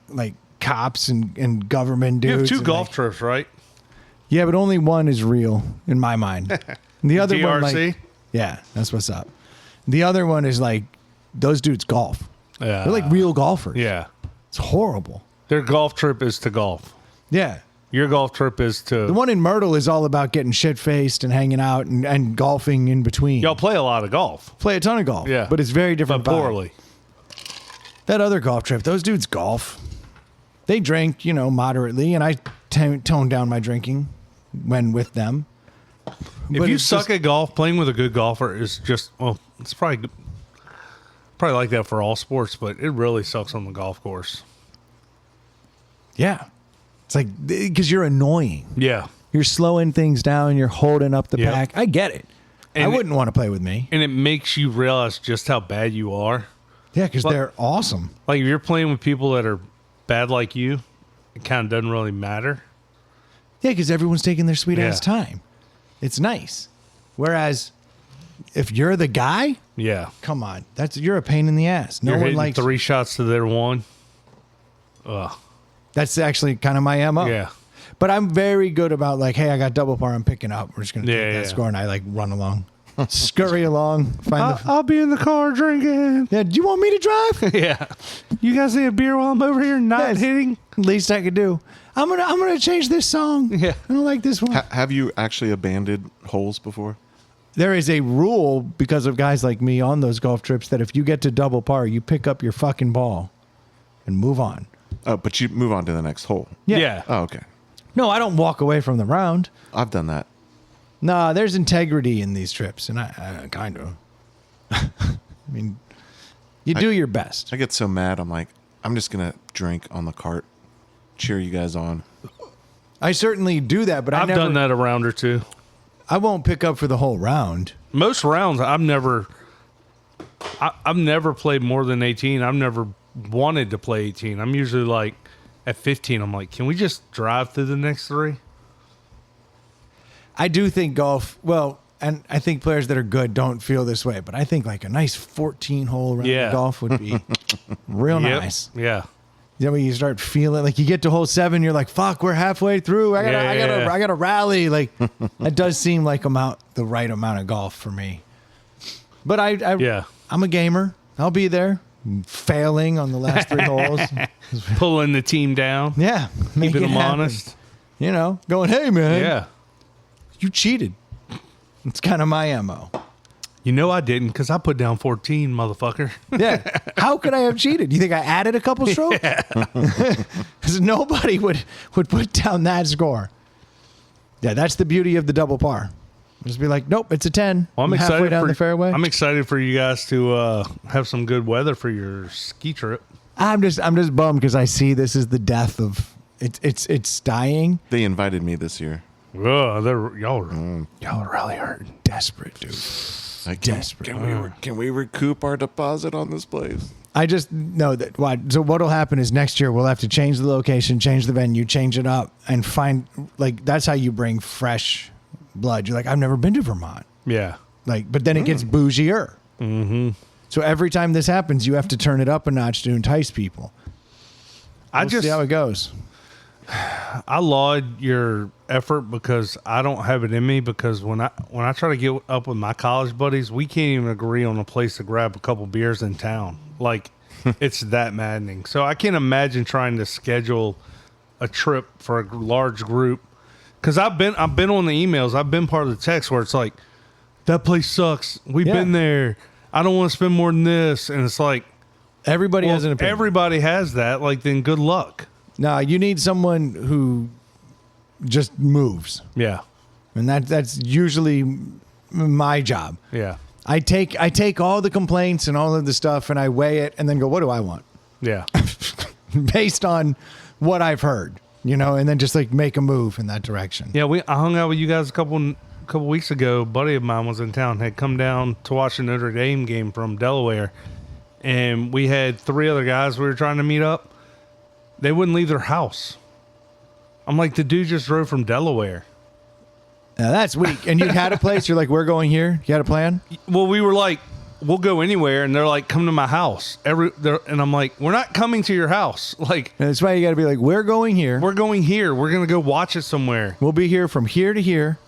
cops and government You dudes. have two and, golf like- trips, right? yeah, but only one is real in my mind. And the other one, GRC? like, yeah, that's what's up. The other one is like those dudes golf. Yeah. They're like real golfers. Yeah. It's horrible. Their golf trip is to golf. Yeah. Your golf trip is The to. one in Myrtle is all about getting shit faced and hanging out and golfing in between. Y'all play a lot of golf, Play a ton of golf. Yeah. But it's very but different. vibe. poorly. That other golf trip, those dudes golf. They drink, moderately, and I tone down my drinking when with them. If But you it's suck just- at golf, playing with a good golfer is just, well, it's probably like that for all sports, but it really sucks on the golf course. Yeah. It's like, because you're annoying. Yeah. You're slowing things down. You're holding up the Yep. pack. I get it. I And wouldn't want to play with me. And it makes you realize just how bad you are. Yeah, because Well- they're awesome. Like if you're playing with people that are bad like you, it kind of doesn't really matter. Yeah, because everyone's taking their sweet ass Yeah. time. It's nice. Whereas if you're the guy, Yeah. come on, you're a pain in the ass. No You're one hitting likes. 3 shots to their 1. Ugh. That's actually kind of my MO. Yeah. But I'm very good about like, hey, I got double par. I'm picking up. We're just gonna Yeah, take that yeah. score, and I like run along, scurry along, find the. I'll be in the car drinking. Yeah, do you want me to drive? Yeah. You guys need a beer while I'm over here not Yes. hitting? Least I could do. I'm gonna change this song. Yeah. I don't like this one. Have you actually abandoned holes before? There is a rule because of guys like me on those golf trips that if you get to double par, you pick up your fucking ball and move on. Oh, but you move on to the next hole. Yeah. Oh, okay. No, I don't walk away from the round. I've done that. Nah, there's integrity in these trips, and I kind of. I mean, you do your best. I get so mad. I'm like, I'm just gonna drink on the cart, cheer you guys on. I certainly do that, but I've done that a round or two. I won't pick up for the whole round. Most rounds, I've never played more than 18. I've never wanted to play 18. I'm usually like at 15. I'm like, can we just drive through the next 3? I do think golf, well, and I think players that are good don't feel this way, but I think like a nice 14-hole round Yeah. of golf would be real Yep. nice. Yeah. You know, when you start feeling like you get to hole 7, you're like, "Fuck, we're halfway through. I gotta rally." Like that does seem like the right amount of golf for me. But Yeah. I'm a gamer. I'll be there, failing on the last 3 holes. Pulling the team down. Yeah, make Keeping it them happen. honest. You know, going, "Hey man, Yeah. you cheated." It's kind of my MO. You know I didn't because I put down 14, motherfucker. Yeah, How could I have cheated? You think I added a couple strokes? Because nobody would put down that score. Yeah, that's the beauty of the double par. Just be like, nope, it's a 10. Well, I'm halfway excited down for the fairway. I'm excited for you guys to have some good weather for your ski trip. I'm just bummed because I see this is the death of it's dying. They invited me this year. Y'all Y'all really are desperate, dude. Desperate. Can we recoup our deposit on this place? I just know that so what'll happen is next year we'll have to change the location, change the venue, change it up, and find that's how you bring fresh blood. You're like, I've never been to Vermont. Yeah. But then it gets bougier. Mm-hmm. So every time this happens, you have to turn it up a notch to entice people. We'll see how it goes. I laud your effort because I don't have it in me, because when I try to get up with my college buddies, we can't even agree on a place to grab a couple beers in town. Like, it's that maddening. So I can't imagine trying to schedule a trip for a large group, because I've been on the emails. I've been part of the text where it's like, that place sucks. We've been there. I don't want to spend more than this. And it's like, Everybody has an opinion. everybody has that. Like, then good luck. No, you need someone who just moves. Yeah. And that's usually my job. Yeah. I take all the complaints and all of the stuff and I weigh it and then go, what do I want? Yeah. Based on what I've heard, and then just like make a move in that direction. Yeah, I hung out with you guys a couple weeks ago. A buddy of mine was in town, had come down to watch the Notre Dame game from Delaware, and we had 3 other guys we were trying to meet up. They wouldn't leave their house. I'm like, the dude just drove from Delaware. Now that's weak. And you had a place, you're like, we're going here. You had a plan? Well, we were like, we'll go anywhere, and they're like, come to my house. And I'm like, we're not coming to your house. Like, And that's why you got to be like, we're going here. we're going here. We're gonna go watch it somewhere. We'll be here from here to here.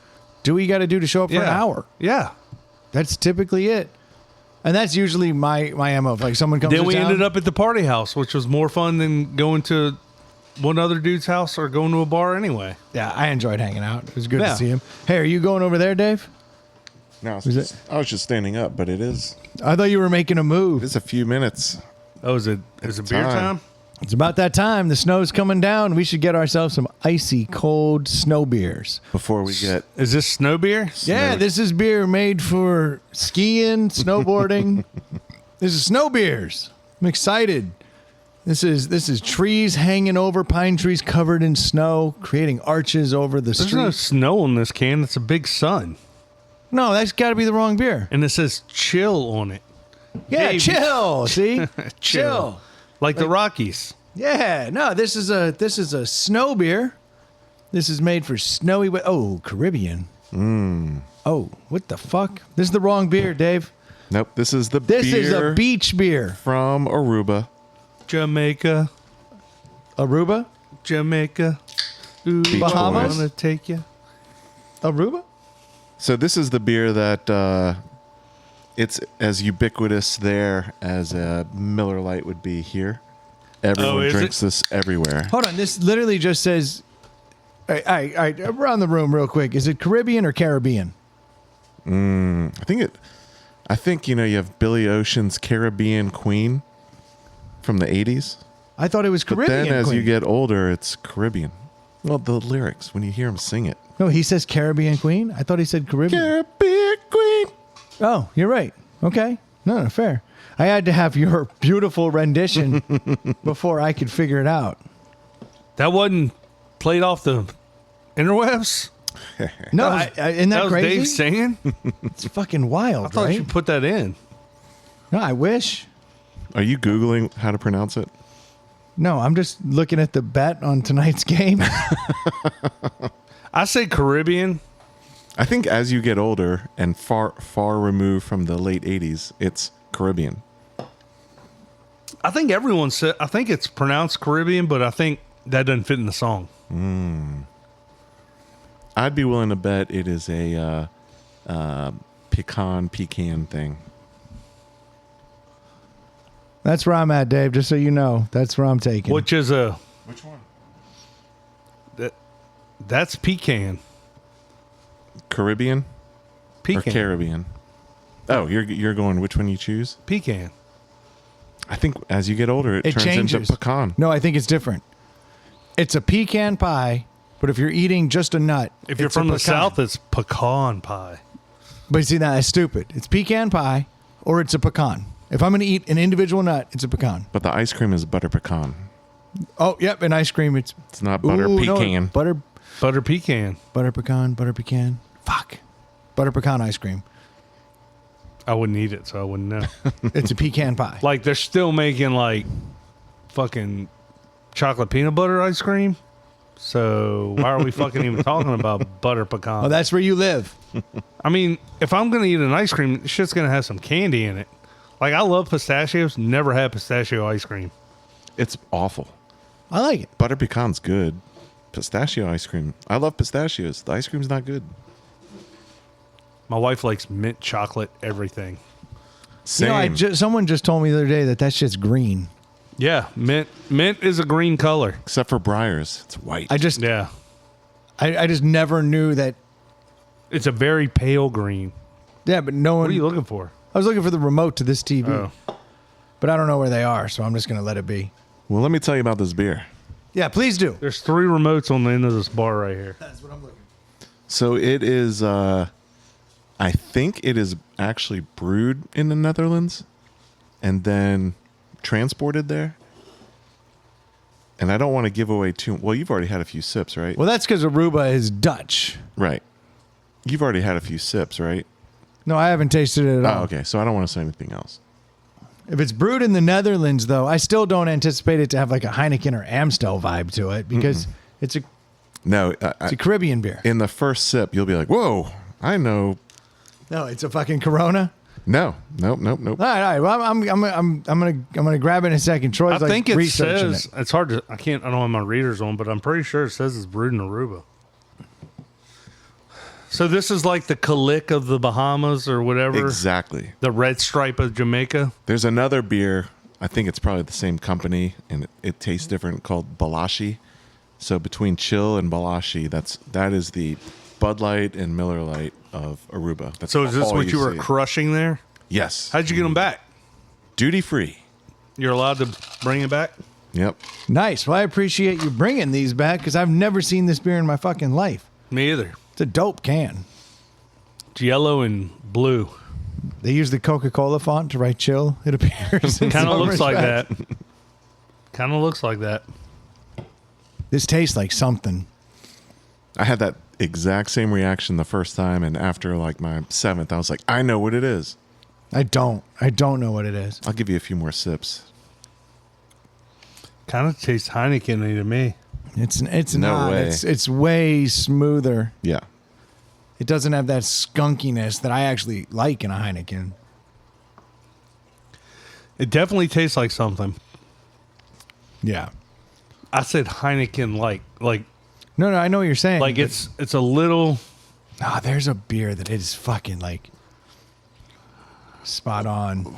Do what you got to do to show up for an hour. Yeah. That's typically it. And that's usually my MO. If like someone comes Then to we town, ended up at the party house, which was more fun than going to one other dude's house or going to a bar anyway. Yeah, I enjoyed hanging out. It was good Yeah. to see him. Hey, are you going over there, Dave? No, it- I was just standing up, but it is I thought you were making a move. a few minutes. Oh, is it beer time? It's about that time. The snow's coming down. We should get ourselves some icy cold snow beers. Before we get Is this snow beer? Yeah, this is beer made for skiing, snowboarding. This is snow beers. I'm excited. This is trees hanging over, pine trees covered in snow, creating arches over the There's no street. snow on this can. It's a big sun. No, that's got to be the wrong beer. And it says chill on it. Yeah, Dave. chill. See, Chill. Like the Rockies. Yeah, no, this is a snow beer. This is made for snowy. Caribbean. Oh, what the fuck? This is the wrong beer, Dave. Nope, this is the This beer is a beach beer. from Aruba. Jamaica. Aruba? Jamaica. Ooh, Bahamas? I wanna take you. Aruba? So this is the beer that it's as ubiquitous there as a Miller Lite would be here. Everyone is drinks it? this everywhere. Hold on, this literally just says. All right, around the room real quick. Is it Caribbean or Caribbean? I think you have Billy Ocean's Caribbean Queen from the 80s. I thought it was But Caribbean. then as you Queen. get older, it's Caribbean. Well, the lyrics, when you hear him sing it. No, he says Caribbean Queen. I thought he said Caribbean. Caribbean Queen. Oh, you're right. Okay. No, fair. I had to have your beautiful rendition before I could figure it out. That wasn't played off the interwebs? No, That was- isn't that was crazy? Dave singing? It's fucking wild, I thought right? you put that in. No, I wish. Are you Googling how to pronounce it? No, I'm just looking at the bet on tonight's game. I say Caribbean. I think as you get older and far removed from the late 80s, it's Caribbean. I think everyone said, I think it's pronounced Caribbean, but I think that doesn't fit in the song. I'd be willing to bet it is a pecan thing. That's where I'm at, Dave, just so you know. That's where I'm taking. Which is Which one? that's pecan. Caribbean or Pecan. Caribbean? Oh, you're going which one you choose? Pecan. I think as you get older, it turns changes. into pecan. No, I think it's different. It's a pecan pie, but if you're eating just a nut, If you're it's a from the pecan. South, it's pecan pie. But you see, that's stupid. It's pecan pie or it's a pecan. If I'm going to eat an individual nut, it's a pecan. But the ice cream is butter pecan. Oh, yep, and ice cream. It's It's not butter Ooh, no, pecan. butter Butter pecan. butter pecan. Fuck, butter pecan ice cream. I wouldn't eat it, so I wouldn't know. It's a pecan pie. Like they're still making like fucking chocolate peanut butter ice cream. So why are we fucking even talking about butter pecan? Oh, that's where you live. I mean, if I'm gonna eat an ice cream, shit's gonna have some candy in it. Like I love pistachios. Never had pistachio ice cream. It's awful. I like it. Butter pecan's good. Pistachio ice cream. I love pistachios. The ice cream's not good. My wife likes mint chocolate everything. Same. Someone just told me the other day that shit's green. Yeah, mint is a green color. Except for Breyers. It's white. I just Yeah, never knew that. it's a very pale green. Yeah, but no one. What are you looking for? I was looking for the remote to this TV, Oh, but I don't know where they are, so I'm just gonna let it be. Well, let me tell you about this beer. Yeah, please do. there's 3 remotes on the end of this bar right here. That's what I'm looking. So it is, I think it is actually brewed in the Netherlands and then transported there. And I don't want to give away too. Well, you've already had a few sips, right? Well, that's because Aruba is Dutch. Right. You've already had a few sips, right? No, I haven't tasted it at all. Oh, okay. So I don't want to say anything else. If it's brewed in the Netherlands, though, I still don't anticipate it to have like a Heineken or Amstel vibe to it because it's a No, it's a Caribbean beer. in the first sip, you'll be like, "Whoa, I know." No, it's a fucking Corona. No, nope. All right. Well, I'm gonna grab it in a second. Troy's I think it researching says it's hard to. I don't have my readers on, but I'm pretty sure it says it's brewed in Aruba. So this is like the Kalik of the Bahamas or whatever. Exactly. The Red Stripe of Jamaica. There's another beer. I think it's probably the same company, and it tastes different, called Balashi. So between Chill and Balashi, that is the Bud Light and Miller Light of Aruba. That's So is this all what you were see. crushing there? Yes. How'd you get them back? Duty free. You're allowed to bring it back? Yep. Nice. Well, I appreciate you bringing these back because I've never seen this beer in my fucking life. Me either. It's a dope can. It's yellow and blue. They use the Coca-Cola font to write chill, it appears. Kind of looks like that. Kind of looks like that. This tastes like something. I had that exact same reaction the first time, and after like my 7th, I was like, I know what it is. I don't know what it is. I'll give you a few more sips. Kind of tastes Heineken to me. It's No not. way. It's way smoother. Yeah. It doesn't have that skunkiness that I actually like in a Heineken. It definitely tastes like something. Yeah. I said Heineken like No, I know what you're saying. like it's a little. Ah, there's a beer that is fucking like spot on.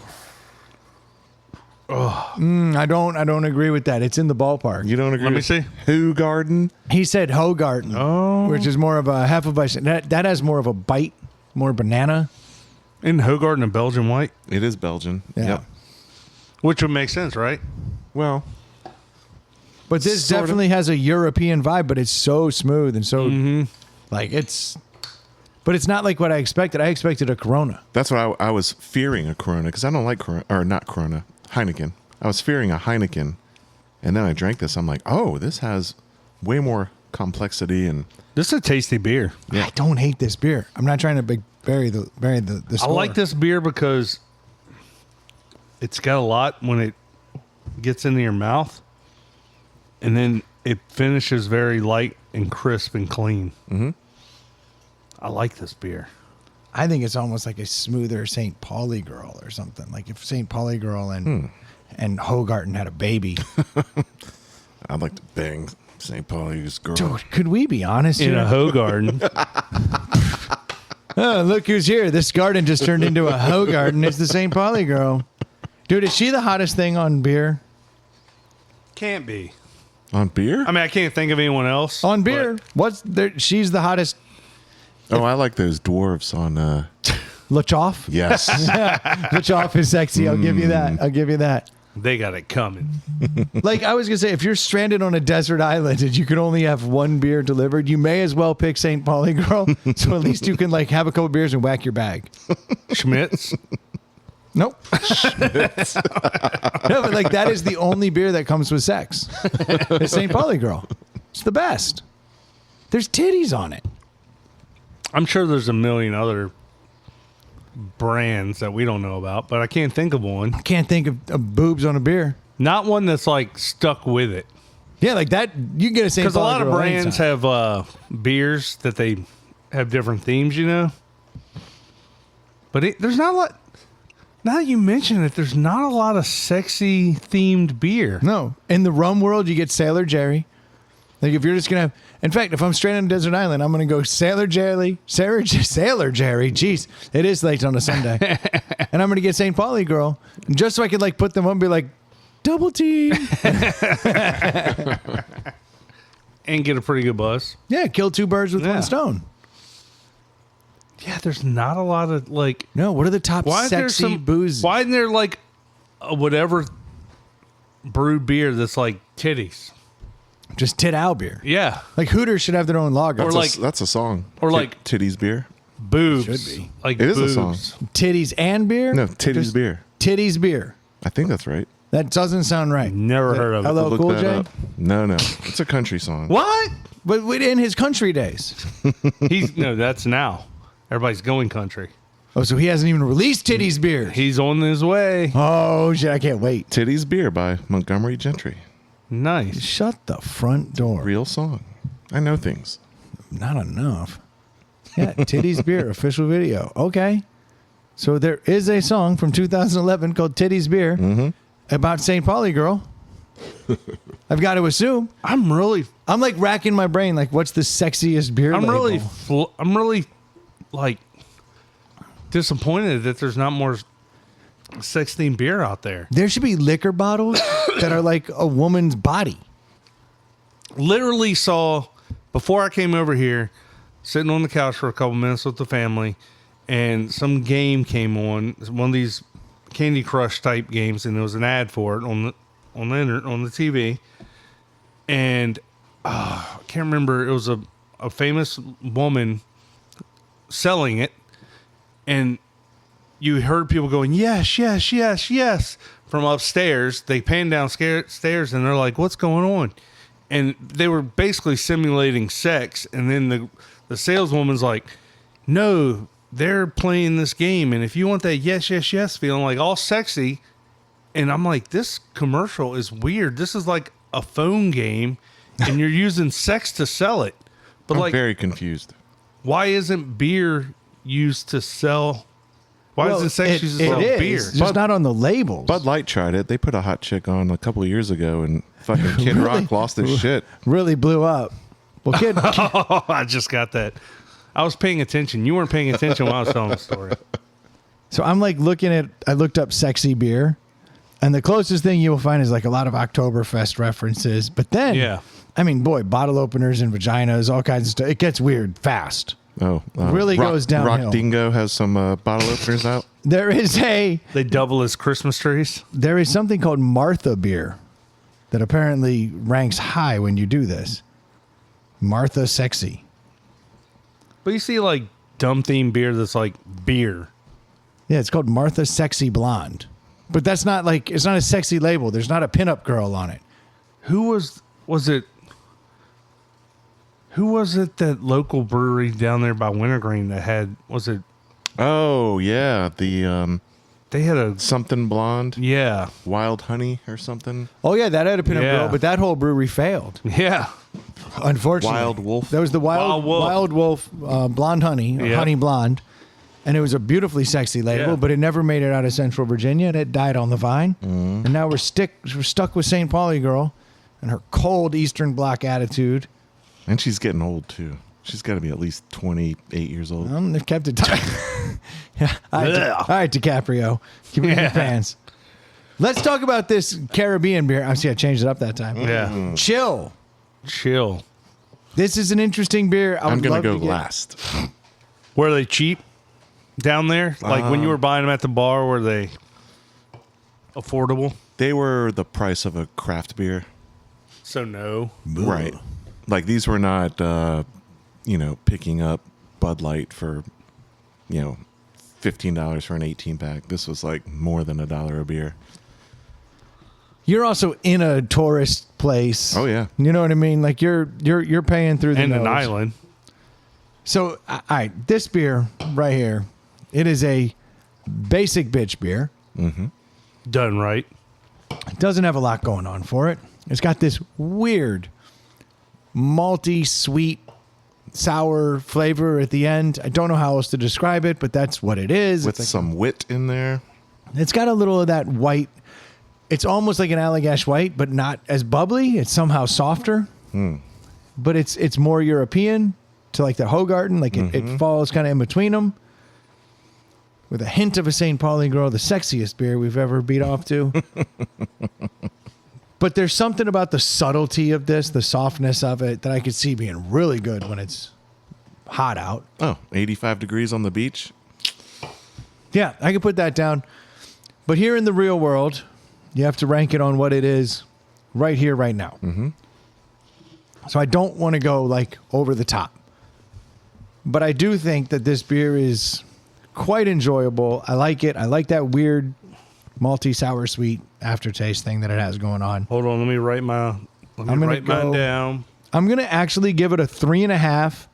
I don't agree with that. It's in the ballpark. You don't agree? Let me with see. Who Garden? He said Hogarten, Oh, which is more of a half a bite. That has more of a bite, more banana. in Hogarten and Belgian White, It is Belgian. Yeah. Yep. which would make sense, right? Well, But this Sort of. definitely has a European vibe, but it's so smooth and so like it's. But it's not like what I expected. I expected a Corona. that's what I was fearing, a Corona, because I don't like Corona, or not Corona, Heineken. I was fearing a Heineken, and then I drank this. I'm like, oh, this has way more complexity, and This is a tasty beer. Yeah. I don't hate this beer. I'm not trying to bury the I score. like this beer because it's got a lot when it gets into your mouth, and then it finishes very light and crisp and clean. Mm-hmm. I like this beer. I think it's almost like a smoother St. Pauli girl or something. Like if St. Pauli girl and Hogarten had a baby. I'd like to bang St. Pauli's girl. Dude, could we be honest In here? a Hogarten. Oh, look who's here. This garden just turned into a Hogarten. It's the St. Pauli girl. Dude, is she the hottest thing on beer? Can't be. On beer? I mean, I can't think of anyone else. On beer? but What's there? She's the hottest. Oh, I like those dwarves on. Luchoff? Yes. Luchoff is sexy. I'll give you that. I'll give you that. They got it coming. Like I was gonna say, if you're stranded on a desert island and you can only have one beer delivered, you may as well pick St. Pauli Girl. So at least you can like have a couple beers and whack your bag. Schmitz. Nope. No, but like that is the only beer that comes with sex. It's St. Pauli Girl. It's the best. There's titties on it. I'm sure there's a million other brands that we don't know about, but I can't think of one. Can't think of boobs on a beer. Not one that's like stuck with it. Yeah, like that. You can get a St. Because a Pauli lot of Girl brands anytime. have beers that they have different themes, you know. But there's not a lot. Now that you mention it, there's not a lot of sexy themed beer. No, in the rum world, you get Sailor Jerry. Like if you're just gonna have, in fact, if I'm stranded on a desert island, I'm gonna go Sailor Jerry. Jeez, it is late on a Sunday, and I'm gonna get St. Pauli Girl, just so I could like put them up and be like, double team. And get a pretty good buzz. Yeah, kill two birds with Yeah. one stone. Yeah, there's not a lot of like. No, what are the top Why is there sexy some booze? Why isn't there like whatever brewed beer that's like titties? Just tit owl beer. Yeah, Like Hooters should have their own lager. Or That's, like- that's a song. or like- Titties beer. boobs. Should be. Like It is a boobs. song. Titties and beer. No, Titties Just beer. Titties beer. I think that's right. That doesn't sound right. Never heard of it. Hello, Look Cool that J. up. No, it's a country song. What? But in his country days. He's no. That's now. Everybody's going country. Oh, so he hasn't even released Titties beer. He's on his way. Oh shit! I can't wait. Titties beer by Montgomery Gentry. Nice. Shut the front door. Real song. I know things. Not enough. Yeah, Titties beer official video. Okay, so there is a song from 2011 called Titties beer about St. Pauli Girl. I've got to assume. I'm really. I'm like racking my brain. Like, what's the sexiest beer? I'm label? really. I'm really like disappointed that there's not more sex themed beer out there. There should be liquor bottles that are like a woman's body. Literally saw before I came over here, sitting on the couch for a couple minutes with the family, and some game came on, one of these Candy Crush type games, and there was an ad for it on the TV, and I can't remember. It was a famous woman selling it, and you heard people going, yes, yes, yes, yes, from upstairs. They pan down stairs, and they're like, what's going on? And they were basically simulating sex. And then the saleswoman's like, no, they're playing this game. And if you want that yes, yes, yes feeling, like all sexy. And I'm like, this commercial is weird. This is like a phone game, and you're using sex to sell it. But I'm like, very confused. why isn't beer used to sell? Why Well, isn't sex used to it sell is, beer? just not on the labels. Bud Light tried it. They put a hot chick on a couple of years ago, and fucking Kid Rock lost his shit. really blew up. Well, kid, Oh, I just got that. I was paying attention. You weren't paying attention while I was telling the story. so I'm like I looked up sexy beer, and the closest thing you will find is like a lot of Oktoberfest references. But then, Yeah. I mean, boy, bottle openers and vaginas, all kinds of stuff. It gets weird fast. Oh, Really goes downhill. Rock Dingo has some bottle openers out. There is They double as Christmas trees. something called Martha beer that apparently ranks high when you do this. Martha Sexy. But you see like dumb themed beer that's like beer. Yeah, it's called Martha Sexy Blonde. But that's not like, it's not a sexy label. There's not a pinup girl on it. Who was it? Who was it that local brewery down there by Wintergreen that had, was it, Oh yeah, the they had a, something blonde, yeah. Wild Honey or something. Oh, yeah, that had a pinup Yeah. girl, but that whole brewery failed. Yeah. Unfortunately. Wild Wolf. That was the Wild Wolf Blonde Honey, or Yeah. Honey Blonde. And it was a beautifully sexy label, Yeah. but it never made it out of Central Virginia. And it died on the vine. And now we're stuck with St. Pauli Girl and her cold Eastern Bloc attitude. And she's getting old too. She's got to be at least 28 years old. They've kept it tight. Yeah. All right, DiCaprio. Keep it in your pants. Let's talk about this Caribbean beer. I see I changed it up that time. Yeah. Chill. Chill. This is an interesting beer. I'm going to go last. Were they cheap down there? Like when you were buying them at the bar, were they affordable? they were the price of a craft beer. So no. Right. Like these were not, picking up Bud Light for, $15 for an 18 pack. This was like more than $1 a beer. You're also in a tourist place. Oh, yeah. You know what I mean? Like you're paying through the And nose. an island. So, all right, this beer right here, it is a basic bitch beer. Done right. It doesn't have a lot going on for it. It's got this weird malty, sweet, sour flavor at the end. I don't know how else to describe it, but that's what it is. With It's some wit in there. it's got a little of that white. It's almost like an Allagash white, but not as bubbly. It's somehow softer. But it's more European to like the Hogarten. Like it falls kind of in between them. With a hint of a St. Pauli girl, the sexiest beer we've ever beat off to. But there's something about the subtlety of this, the softness of it, that I could see being really good when it's hot out. Oh, 85 degrees on the beach. Yeah, I could put that down. But here in the real world, you have to rank it on what it is right here, right now. So I don't want to go like over the top. But I do think that this beer is quite enjoyable. I like it. I like that weird malty, sour, sweet aftertaste thing that it has going on. Hold on, let me write mine down. I'm going to actually give it a 3.5.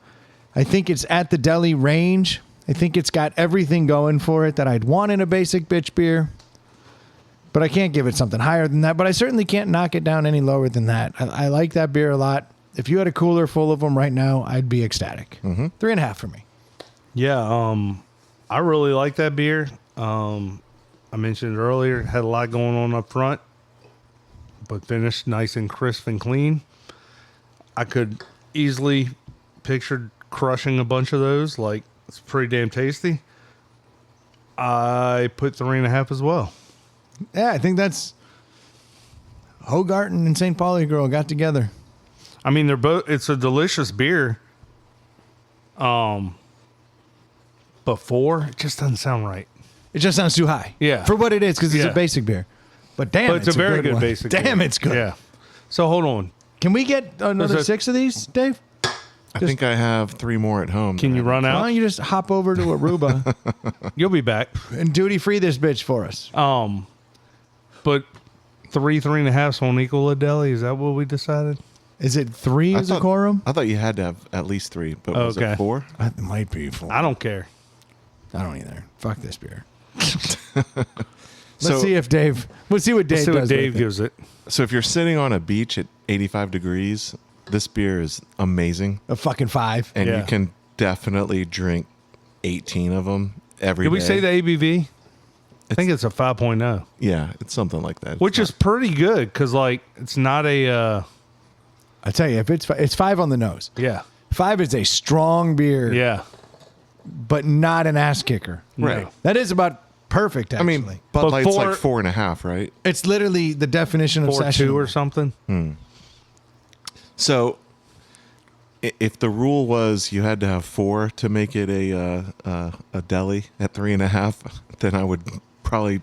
I think it's at the deli range. I think it's got everything going for it that I'd want in a basic bitch beer. But I can't give it something higher than that. But I certainly can't knock it down any lower than that. I like that beer a lot. If you had a cooler full of them right now, I'd be ecstatic. 3.5 for me. Yeah, I really like that beer. I mentioned it earlier, had a lot going on up front, but finished nice and crisp and clean. I could easily picture crushing a bunch of those. Like, it's pretty damn tasty. I put 3.5 as well. Yeah, I think that's Hogarten and St. Pauli girl got together. I mean, they're both. It's a delicious beer. But 4, it just doesn't sound right. It just sounds too high. Yeah. For what it is, because it's Yeah. a basic beer. But damn, But it's a very good one. basic Damn, beer. it's good. Yeah. So hold on. Can we get another There's a- 6 of these, Dave? I think I have 3 more at home. Can you run Why out? don't you just hop over to Aruba You'll be back. and duty free this bitch for us? But 3.5 won't equal a deli. Is that what we decided? Is it 3 as a quorum? I thought you had to have at least 3, but was Okay. it 4? It might be 4. I don't care. I don't either. Fuck this beer. So- Let's see if Dave. Let's see what Dave Let's see does. what Dave with it. gives it. So if you're sitting on a beach at 85 degrees, this beer is amazing. A fucking 5. And Yeah. you can definitely drink 18 of them every Did we day. say the ABV? I think it's a 5.0, Yeah, it's something like that. which is pretty good because, like, it's not a, I tell you, if it's 5 on the nose. yeah. 5 is a strong beer, Yeah. but not an ass kicker. Right. No. That is about perfect, I actually. mean, Bud But Light's for- like 4.5, right? it's literally the definition of 4.2 session. or something. So if the rule was you had to have 4 to make it a deli at 3.5, then I would probably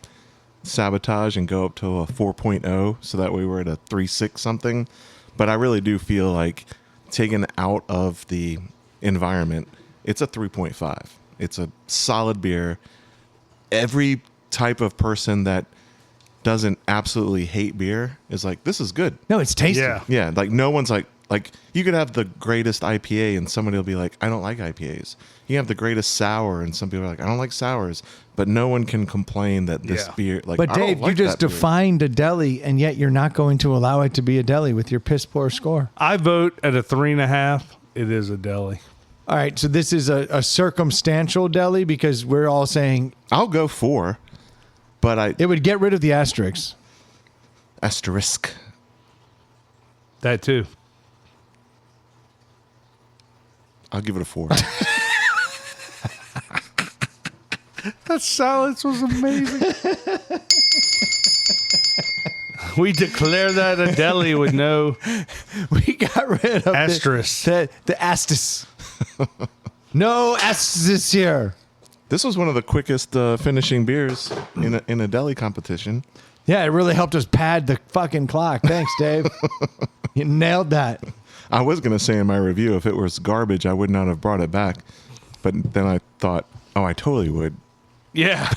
sabotage and go up to a 4.0 so that way we're at a 3.6 something. But I really do feel like taken out of the environment, it's a 3.5. It's a solid beer. Every type of person that doesn't absolutely hate beer is like, this is good. No, it's tasty. Yeah. Yeah, like no one's like you could have the greatest IPA and somebody will be like, I don't like IPAs. You have the greatest sour and some people are like, I don't like sours. But no one can complain that this Yeah. beer like But I don't Dave, like you just that beer. defined a deli, and yet you're not going to allow it to be a deli with your piss poor score. I vote at a 3.5. It is a deli. All right, so this is a circumstantial deli because we're all saying I'll go 4, but it would get rid of the asterisks. asterisk. That too. I'll give it a 4. That silence was amazing. We declare that a deli with no We got rid of asterisk. the astis. No astis here. This was one of the quickest finishing beers in a deli competition. Yeah, it really helped us pad the fucking clock. Thanks, Dave. You nailed that. I was going to say in my review, if it was garbage, I would not have brought it back. But then I thought, oh, I totally would. Yeah.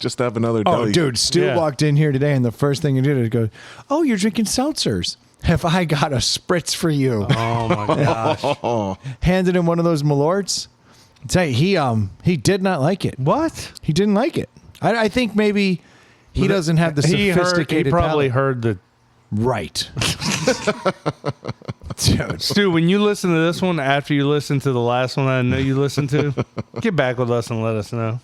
Just have another Oh, deli. dude, Stu Yeah. walked in here today, and the first thing he did is go, "Oh, you're drinking seltzers. Have I got a spritz for you?" Oh my gosh. Handed him one of those Malorts. Tell you, he did not like it. What? He didn't like it. I think maybe he doesn't have the sophisticated He probably palate. heard the. Right. Dude. Stu, when you listen to this one after you listen to the last one I know you listened to, get back with us and let us know.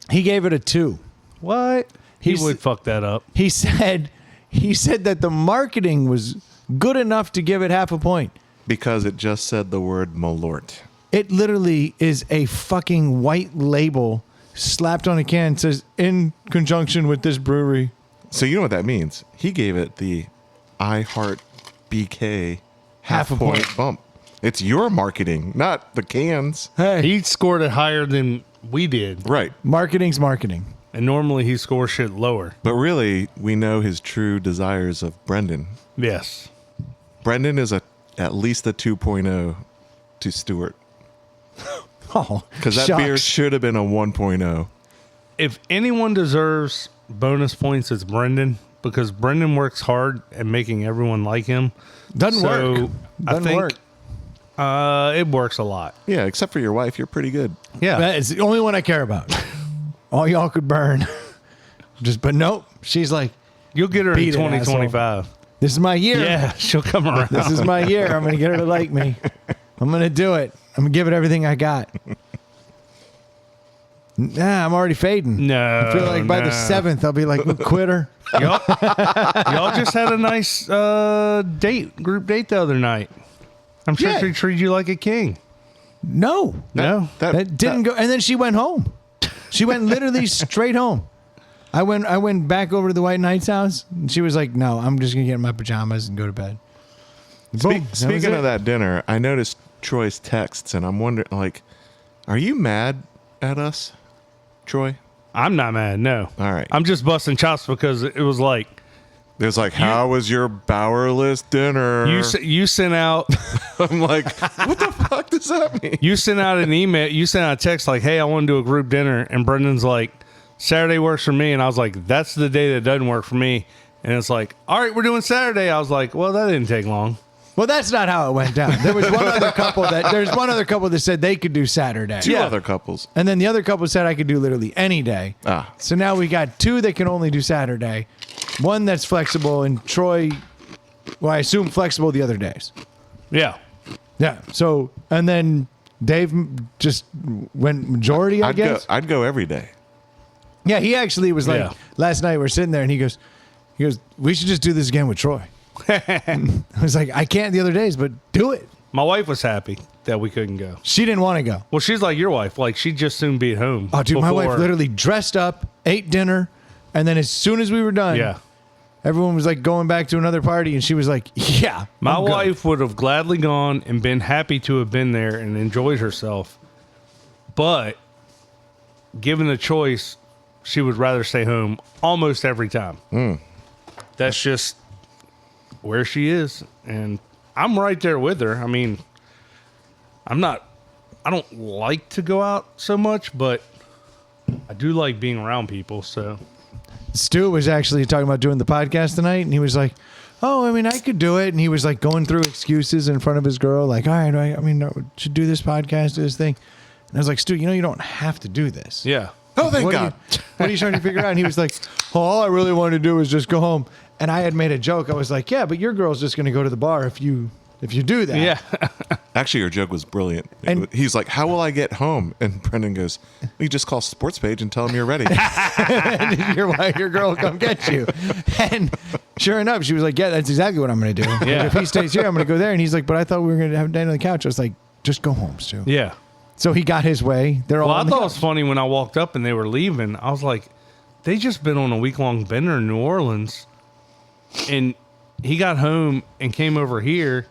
He gave it a 2. What? He He's- would fuck that up. He said that the marketing was good enough to give it half a point. Because it just said the word Malort. It literally is a fucking white label slapped on a can. It says, in conjunction with this brewery. So you know what that means? He gave it the I Heart BK Half a point point. bump. It's your marketing, not the cans. Hey, He scored it higher than we did. Right. marketing's marketing. And normally he scores shit lower. But really, we know his true desires of Brendan. Yes. Brendan is at least a 2.0 to Stuart. Oh, Because that shucks. beer should have been a 1.0. If anyone deserves bonus points, it's Brendan, because Brendan works hard at making everyone like him. Doesn't So, work. I Doesn't think work. it works a lot. Yeah, except for your wife, you're pretty good. Yeah. That is the only one I care about. All y'all could burn. But nope. She's like, You'll get her in Beat it, 2025. this is my year. Yeah, she'll come around. This is my year. I'm going to get her to like me. I'm going to do it. I'm going to give it everything I got. Nah, I'm already fading. No, I feel like by the no. 7th, I'll be like, quitter. Y'all just had a nice group date the other night. I'm sure Yeah. she treated you like a king. No. No? That didn't go. And then she went home. She went literally straight home. I went back over to the White Knight's house, and she was like, "No, I'm just gonna get in my pajamas and go to bed." Boom. That was Speaking it. of that dinner, I noticed Troy's texts, and I'm wondering, like, are you mad at us, Troy? I'm not mad, no. All right. I'm just busting chops because it was like, There's like, how was your bowerless dinner? you sent out I'm like, what the fuck does that mean? you sent out an email, you sent out a text like, hey, I want to do a group dinner. And Brendan's like, Saturday works for me. And I was like, that's the day that doesn't work for me. And it's like, all right, we're doing Saturday. I was like, well, that didn't take long. Well, that's not how it went down. There was one other couple that said they could do Saturday. Two Yeah. other couples. And then the other couple said I could do literally any day. Ah. So now we got 2 that can only do Saturday, 1 that's flexible, and Troy, well, I assume flexible the other days. Yeah. Yeah. So, and then Dave just went majority, I guess. I'd go every day. Yeah, he actually was like, Yeah. last night we're sitting there and he goes, we should just do this again with Troy. I was like, I can't the other days, but do it. My wife was happy that we couldn't go. She didn't want to go. Well, she's like your wife. Like, she'd just soon be at home. Oh, dude, my wife before- literally dressed up, ate dinner, and then as soon as we were done, Yeah. everyone was like going back to another party, and she was like, yeah. My I'm good." wife would have gladly gone and been happy to have been there and enjoyed herself. But given the choice, she would rather stay home almost every time. That's just where she is. And I'm right there with her. I mean, I don't like to go out so much, but I do like being around people. So Stu was actually talking about doing the podcast tonight, and he was like, oh, I mean, I could do it. And he was like going through excuses in front of his girl, like, all right, I mean, I should do this podcast, do this thing. And I was like, Stu, you don't have to do this. yeah. Oh, thank What God. what are you trying to figure out? And he was like, oh, all I really wanted to do was just go home. And I had made a joke. I was like, yeah, but your girl's just going to go to the bar if you do that. Yeah. Actually, your joke was brilliant. And- He's like, how will I get home? And Brendan goes, you just call Sports Page and tell them you're ready. And your girl will come get you. And sure enough, she was like, yeah, that's exactly what I'm going to do. Like, Yeah. if he stays here, I'm going to go there. And he's like, but I thought we were going to have dinner on the couch. I was like, just go home, Stu. Yeah. So he got his way. They're all Well, I on the thought it was couch. funny when I walked up and they were leaving. I was like, they just been on a week-long bender in New Orleans. And he got home and came over here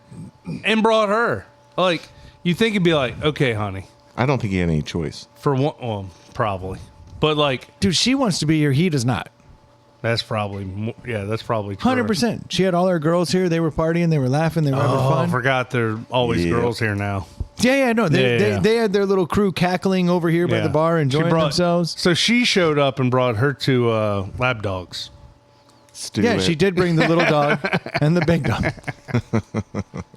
and brought her. Like, you think it'd be like, okay, honey, I don't think he had any choice. for one, well, probably. But like, Dude, she wants to be here. He does not. that's probably that's probably true. 100%. She had all her girls here. They were partying. They were laughing. They were having Oh, I fun. forgot there are always Yeah. girls here now. Yeah, no. Yeah. They had their little crew cackling over here by Yeah. the bar, She enjoying brought- themselves. So she showed up and brought her two lab dogs. Yeah, she did bring the little dog and the big dog.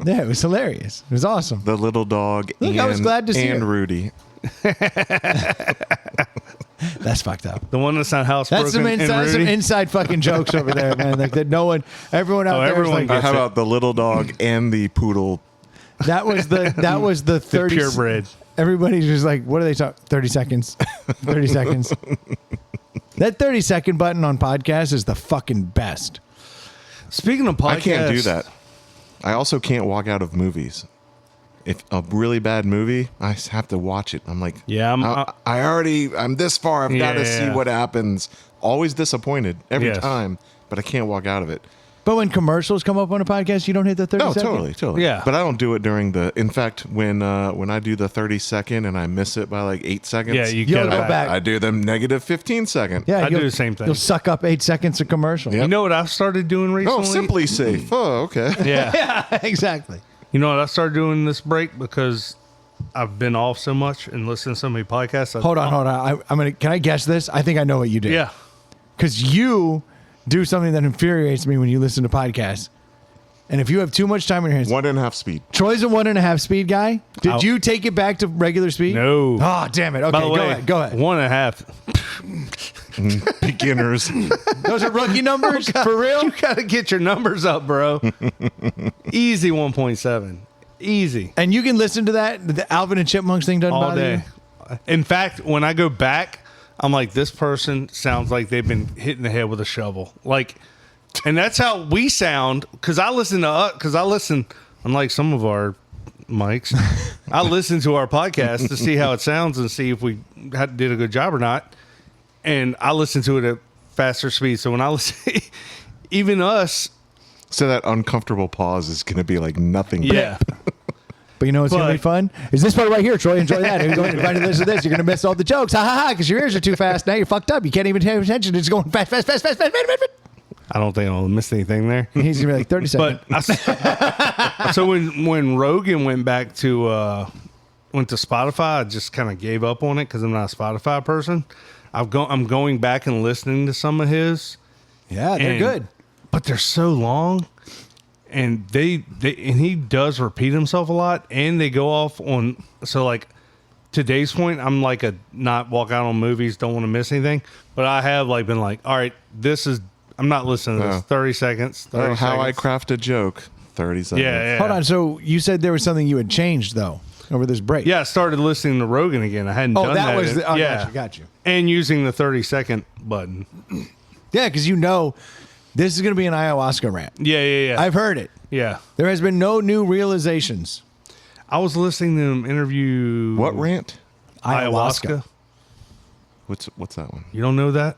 Yeah, it was hilarious. It was awesome. The little dog Look, and, I was glad to see and her. Rudy. That's fucked up. The one that's not housebroken. That's some and inside, Rudy. fucking jokes over there, man. Like that, no one, everyone out there. everyone Was like, gets How it. about the little dog and the poodle? that was the 30 purebred. Everybody's just like, what are they talking? 30 seconds. 30 seconds. That 30-second button on podcast is the fucking best. Speaking of podcasts, I can't do that. I also can't walk out of movies. If a really bad movie, I have to watch it. I'm like, Yeah, I'm this far. I've got to see Yeah. what happens. Always disappointed every Yes. time, but I can't walk out of it. But when commercials come up on a podcast, you don't hit the 30 No, second? totally. Yeah. But I don't do it during the. In fact, when I do the 30-second and I miss it by like 8 seconds, Yeah, you You'll get it go back. back. I do the negative 15-second. Yeah, I do you'll- the same thing. You'll suck up 8 seconds of commercial. Yep. You know what I've started doing recently? Oh, Simply Safe. Oh, okay. Yeah. Yeah, exactly. You know what I started doing this break because I've been off so much and listening to so many podcasts. Hold on. I'm gonna. Can I guess this? I think I know what you did. Yeah. Because you do something that infuriates me when you listen to podcasts. And if you have too much time on your hands, 1.5 speed. Troy's a 1.5 speed guy. Did Ow. you take it back to regular speed? No. Oh, damn it. Okay, By the way, go ahead. 1.5. Beginners. Those are rookie numbers for real. You got to get your numbers up, bro. Easy 1.7. Easy. And you can listen to that. The Alvin and Chipmunks thing doesn't All bother day. you. In fact, when I go back, I'm like, this person sounds like they've been hitting the head with a shovel. Like, and that's how we sound. Because I listen, unlike some of our mics, I listen to our podcast to see how it sounds and see if we did a good job or not. And I listen to it at faster speed. So when I listen, even us, So that uncomfortable pause is going to be like nothing. but- yeah. But you know what's going to be But- fun? Is this part right here, Troy. Enjoy that. If you're going to listen to this, you're going to miss all the jokes. Ha ha ha, because your ears are too fast. Now you're fucked up. You can't even pay attention. It's going fast. I don't think I'll miss anything there. And he's going to be like 30 seconds. But so when Rogan went back to went to Spotify, I just kind of gave up on it because I'm not a Spotify person. I'm going back and listening to some of his, Yeah, they're and- good. but they're so long, and they and he does repeat himself a lot, and they go off on. So like today's point, I'm like a not walk out on movies, don't want to miss anything, but I have like been like, all right, this is. I'm not listening to this. Oh. 30 seconds. 30 Oh, how I seconds. craft a joke. 30 seconds. Yeah. Hold on. So you said there was something you had changed, though, over this break. Yeah, I started listening to Rogan again. I hadn't Oh, done that that. was the, oh, yeah. got you. And using the 30-second button. Yeah, because you know this is going to be an ayahuasca rant. Yeah. I've heard it. yeah. There has been no new realizations. I was listening to him interview What rant? ayahuasca. What's that one? You don't know that?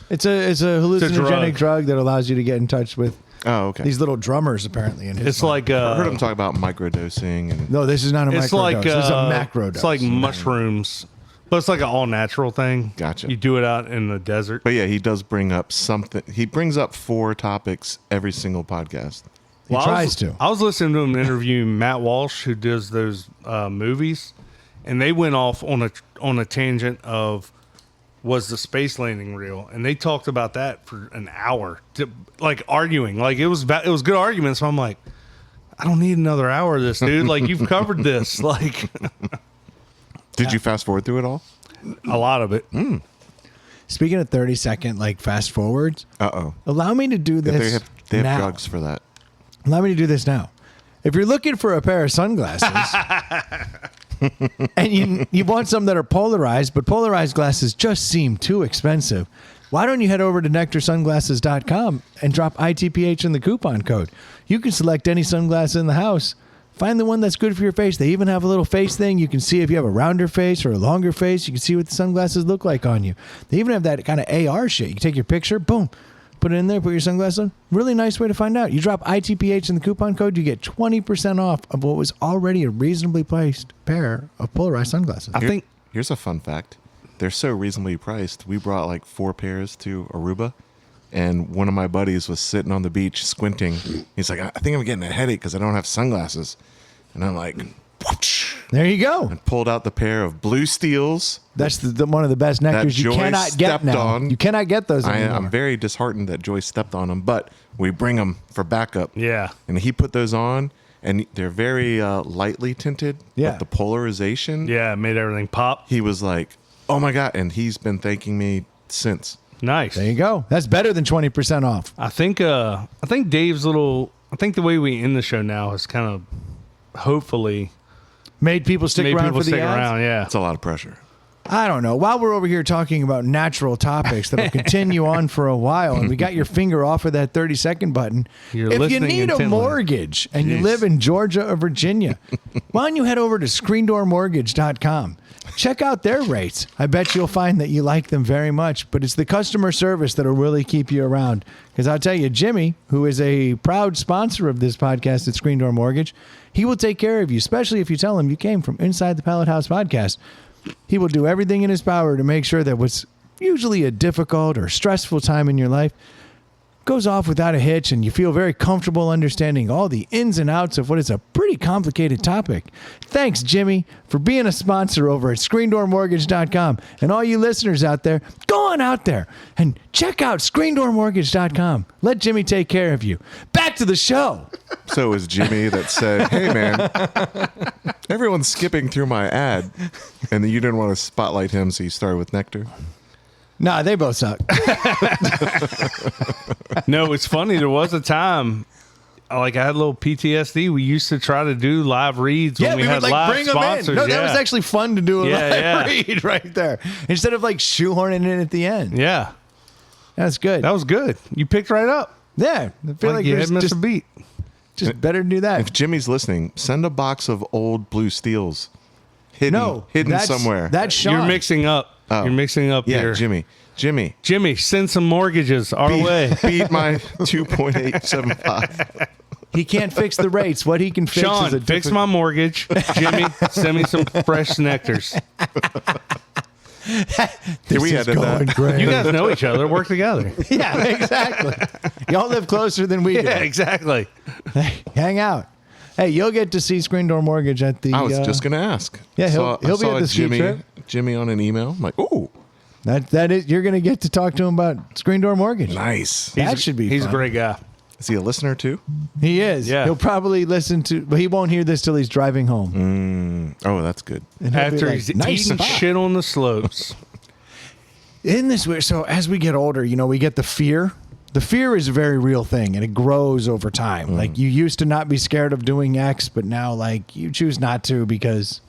It's a hallucinogenic drug. drug that allows you to get in touch with Oh, okay. these little drummers apparently in his It's mind. like I heard him talk about microdosing and No, this is not a it's microdose. like This is a macro dose. It's like mushrooms, but it's like an all natural thing. Gotcha. You do it out in the desert. but yeah, he does bring up something. He brings up 4 topics every single podcast. He tries to. I was listening to him interview Matt Walsh, who does those movies, and they went off on a tangent of was the space landing real, and they talked about that for an hour, like arguing. Like it was good arguments. So I'm like, I don't need another hour of this, dude. Like you've covered this, like Did you fast forward through it all? a lot of it. Speaking of 30-second like fast forwards, Uh-oh. allow me to do this They have now. drugs for that. Allow me to do this now. If you're looking for a pair of sunglasses and you want some that are polarized, but polarized glasses just seem too expensive, why don't you head over to nectarsunglasses.com and drop ITPH in the coupon code? You can select any sunglasses in the house. Find the one that's good for your face. They even have a little face thing. You can see if you have a rounder face or a longer face. You can see what the sunglasses look like on you. They even have that kind of AR shit. You take your picture, boom, put it in there, put your sunglasses on. Really nice way to find out. You drop ITPH in the coupon code, you get 20% off of what was already a reasonably priced pair of polarized sunglasses. I think Here's a fun fact. they're so reasonably priced. We brought like 4 pairs to Aruba, and one of my buddies was sitting on the beach squinting. He's like, I think I'm getting a headache because I don't have sunglasses. And I'm like, whoosh, There you go. and pulled out the pair of Blue Steels. That's one of the best nectars you Joy cannot get stepped now. on. You cannot get those anymore. I'm very disheartened that Joy stepped on them, but we bring them for backup. Yeah. And he put those on, and they're very lightly tinted. Yeah. But the polarization, Yeah, it made everything pop. he was like, oh my God. And he's been thanking me since. Nice. There you go. That's better than 20% off. I think Dave's I think the way we end the show now is kind of hopefully Made people stick made around people for the stick ads? around. Yeah. It's a lot of pressure. I don't know. While we're over here talking about natural topics that'll continue on for a while, and we got your finger off of that 30-second button, You're if you listening need a intently. mortgage and you Jeez. live in Georgia or Virginia, why don't you head over to screendoormortgage.com. Check out their rates. I bet you'll find that you like them very much, but it's the customer service that'll really keep you around. Because I'll tell you, Jimmy, who is a proud sponsor of this podcast at Screen Door Mortgage, he will take care of you, especially if you tell him you came from Inside the Pallet House podcast. He will do everything in his power to make sure that what's usually a difficult or stressful time in your life goes off without a hitch, and you feel very comfortable understanding all the ins and outs of what is a pretty complicated topic. Thanks, Jimmy, for being a sponsor over at screendoormortgage.com. And all you listeners out there, go on out there and check out screendoormortgage.com. Let Jimmy take care of you. Back to the show. So it was Jimmy that said, hey, man, everyone's skipping through my ad. And then you didn't want to spotlight him, so you started with Nectar. Nah, they both suck. No, it's funny. There was a time, like I had a little PTSD. We used to try to do live reads when we had would live bring them sponsors. in. No, that yeah. was actually fun to do a Yeah, live yeah. read right there. Instead of like shoehorning it at the end. Yeah, That's good. that was good. You picked right up. Yeah. I feel like you there's had missed a just, beat. just better to do that. If Jimmy's listening, send a box of old Blue Steels hidden that's- somewhere. That's Sean. You're mixing up. Oh. You're mixing up yeah, here. Jimmy, Send some mortgages our way. beat my 2.875. He can't fix the rates. What he can fix is Sean, a fix different- my mortgage. Jimmy, send me some fresh nectars. This we is edit that? going great. You guys know each other. Work together. Yeah, exactly. Y'all live closer than we do. Yeah, exactly. Hang out. Hey, you'll get to see Screen Door Mortgage at the. I was just going to ask. Yeah, he'll be saw at the ski trip. Jimmy on an email. I'm like, ooh, That is. You're going to get to talk to him about Screen Door Mortgage. nice. That should be. He's fun. a great guy. Is he a listener too? He is. Yeah. He'll probably listen to, but he won't hear this till he's driving home. Oh, that's good. And he'll be After like, he's "Nice eating spot." shit on the slopes. Isn't this weird? So as we get older, we get the fear. The fear is a very real thing, and it grows over time. Like you used to not be scared of doing X, but now like you choose not to because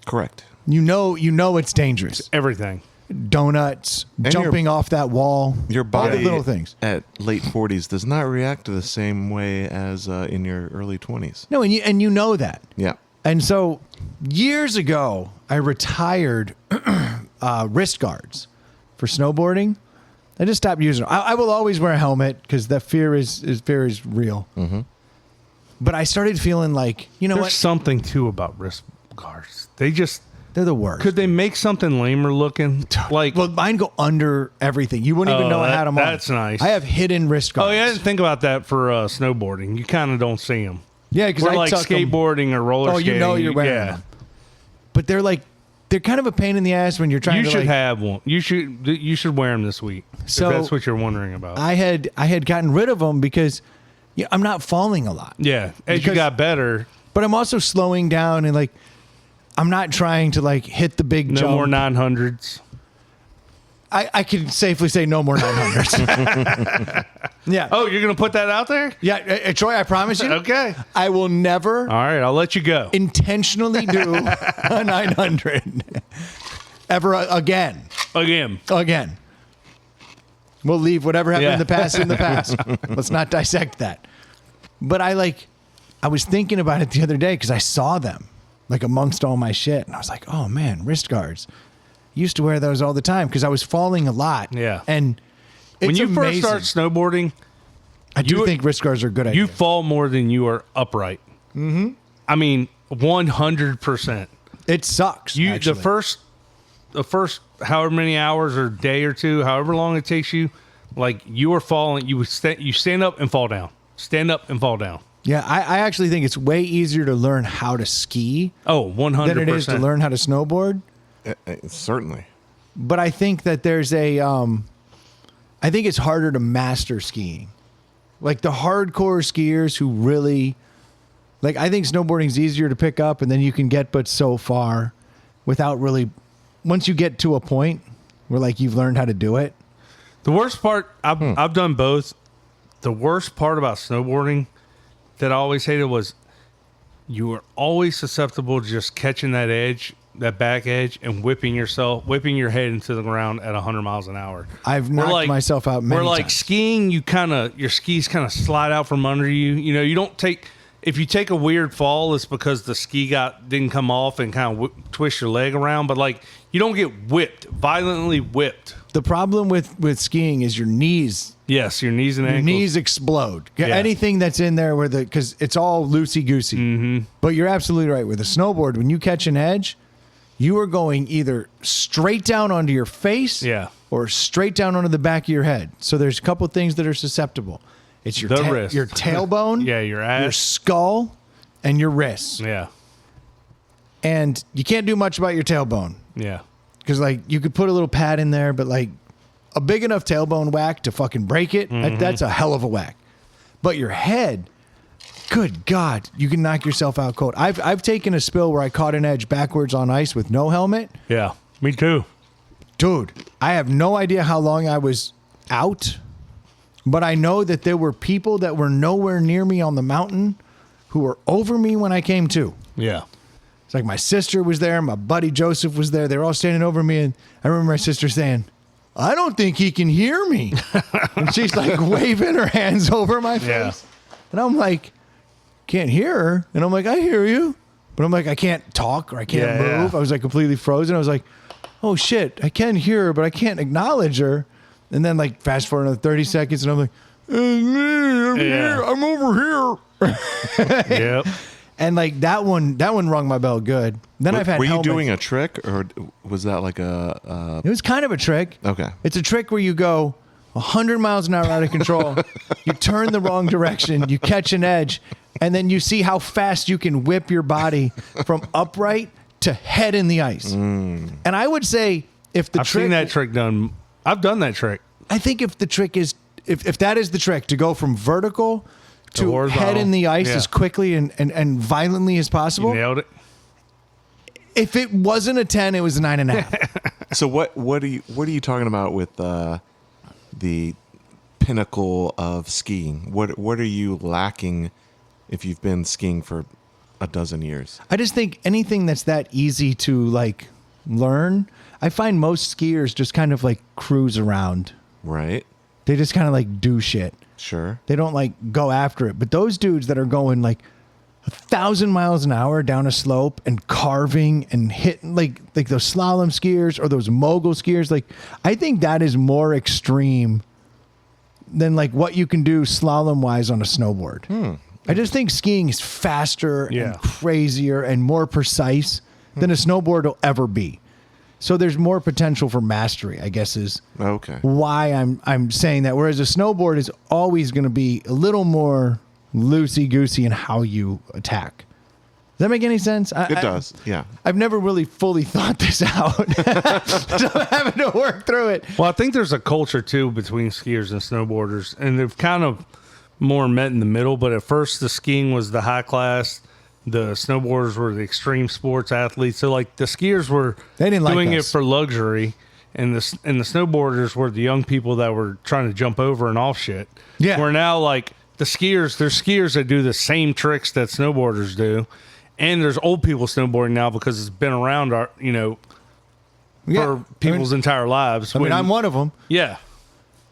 Correct. you know it's dangerous. Everything. Donuts, And jumping off that wall, Your all body the little things. at late 40s does not react to the same way as in your early 20s. No, and you know that. Yeah. And so years ago, I retired wrist guards for snowboarding. I just stopped using them. I will always wear a helmet because that fear is real. Mm-hmm. But I started feeling like, There's what? something too about wrist guards. They're the worst. Could they make something lamer looking? Like, Well, mine go under everything. You wouldn't even Oh, know I had them on. that's nice. I have hidden wrist guards. oh yeah, I didn't think about that for snowboarding. You kind of don't see them. Yeah, because We're I like tuck 'em. skateboarding or roller Oh, skating. you know you're wearing yeah. them. But they're kind of a pain in the ass when you're trying You to should like, have one. You should wear them this week. So, if that's what you're wondering about. I had gotten rid of them because I'm not falling a lot. yeah, as you because- got better, But I'm also slowing down and like I'm not trying to like hit the big no jump. more 900s. I can safely say no more 900s. Yeah. Oh, you're gonna put that out there? Yeah, Troy, I promise you. Okay. I will never All right, I'll let you go. intentionally do a 900 ever again. Again. We'll leave whatever happened Yeah. in the past in the past. Let's not dissect that. But I was thinking about it the other day because I saw them like amongst all my shit. And I was like, oh man, wrist guards. Used to wear those all the time because I was falling a lot. Yeah. And it's When you amazing. first start snowboarding, I do you- think wrist guards are a good idea. you fall more than you are upright. Mm-hmm. I mean, 100%. It sucks. The actually. first the first however many hours or day or two, however long it takes you, like you are falling, you stand up and fall down. Stand up and fall down. Yeah, I actually think it's way easier to learn how to ski Oh, 100%. than it is to learn how to snowboard. Certainly. But I think that there's I think it's harder to master skiing. Like the hardcore skiers who really, like I think snowboarding's easier to pick up and then you can get but so far without really, once you get to a point where like you've learned how to do it. The worst part, I've done both. The worst part about snowboarding that I always hated was you were always susceptible to just catching that edge, that back edge, and whipping your head into the ground at 100 miles an hour. I've knocked myself out many Where like times. skiing, your skis kind of slide out from under you. You know, you don't take. If you take a weird fall, it's because the ski didn't come off and kind of twist your leg around. But like, you don't get violently whipped. The problem with skiing is your knees. Yes, your knees and Your ankles. knees explode. Yeah. Anything that's in there because it's all loosey goosey. Mm-hmm. But you're absolutely right. With a snowboard, when you catch an edge, you are going either straight down onto your face, Yeah. or straight down onto the back of your head. So there's a couple things that are susceptible. It's your The wrist. your tailbone, Yeah, your ass. your skull, and your wrists. Yeah, And you can't do much about your tailbone. yeah. Because, like, you could put a little pad in there, but, like, a big enough tailbone whack to fucking break it, that's a hell of a whack. But your head, good God, you can knock yourself out cold. I've taken a spill where I caught an edge backwards on ice with no helmet. Yeah, me too. Dude, I have no idea how long I was out, but I know that there were people that were nowhere near me on the mountain who were over me when I came to. Yeah. It's like my sister was there, my buddy Joseph was there. They were all standing over me, and I remember my sister saying, "I don't think he can hear me." And she's like waving her hands over my face. Yeah. And I'm like, can't hear her. And I'm like, I hear you. But I'm like, I can't talk or I can't Yeah, move. yeah. I was like completely frozen. I was like, oh shit, I can hear her, but I can't acknowledge her. And then like fast forward another 30 seconds and I'm like, I'm Yeah. here. I'm over here. Yep. And like that one rung my bell good. Then I've had Were you helmets. doing a trick, or was that like a? It was kind of a trick. Okay. It's a trick where you go 100 miles an hour out of control. You turn the wrong direction. You catch an edge. And then you see how fast you can whip your body from upright to head in the ice. And I would say if the I've trick... seen that trick done. I've done that trick. I think if the trick is... If that is the trick, to go from vertical to horizontal. head in the ice Yeah. as quickly and violently as You possible. nailed it. If it wasn't a 10, it was a 9.5. So what are you talking about with the pinnacle of skiing? What are you lacking if you've been skiing for a dozen years? I just think anything that's that easy to like learn, I find most skiers just kind of like cruise around. Right. They just kind of like do shit. Sure. They don't like go after it. But those dudes that are going like 1,000 miles an hour down a slope and carving and hitting like those slalom skiers or those mogul skiers, like I think that is more extreme than like what you can do slalom wise on a snowboard. I just think skiing is faster Yeah. and crazier and more precise than a snowboard will ever be. So there's more potential for mastery, I guess, is Okay. why I'm saying that. Whereas a snowboard is always going to be a little more loosey goosey in how you attack. Does that make any sense? It does. Yeah. I've never really fully thought this out, so I'm having to work through it. Well, I think there's a culture too between skiers and snowboarders, and they've kind of more met in the middle. But at first, the skiing was the high class, the snowboarders were the extreme sports athletes. So, like the skiers were They didn't like doing us. it for luxury, and the snowboarders were the young people that were trying to jump over and off shit. Yeah. Where now, like the skiers, there's skiers that do the same tricks that snowboarders do, and there's old people snowboarding now because it's been around, for people's entire lives. I mean, I'm one of them. Yeah.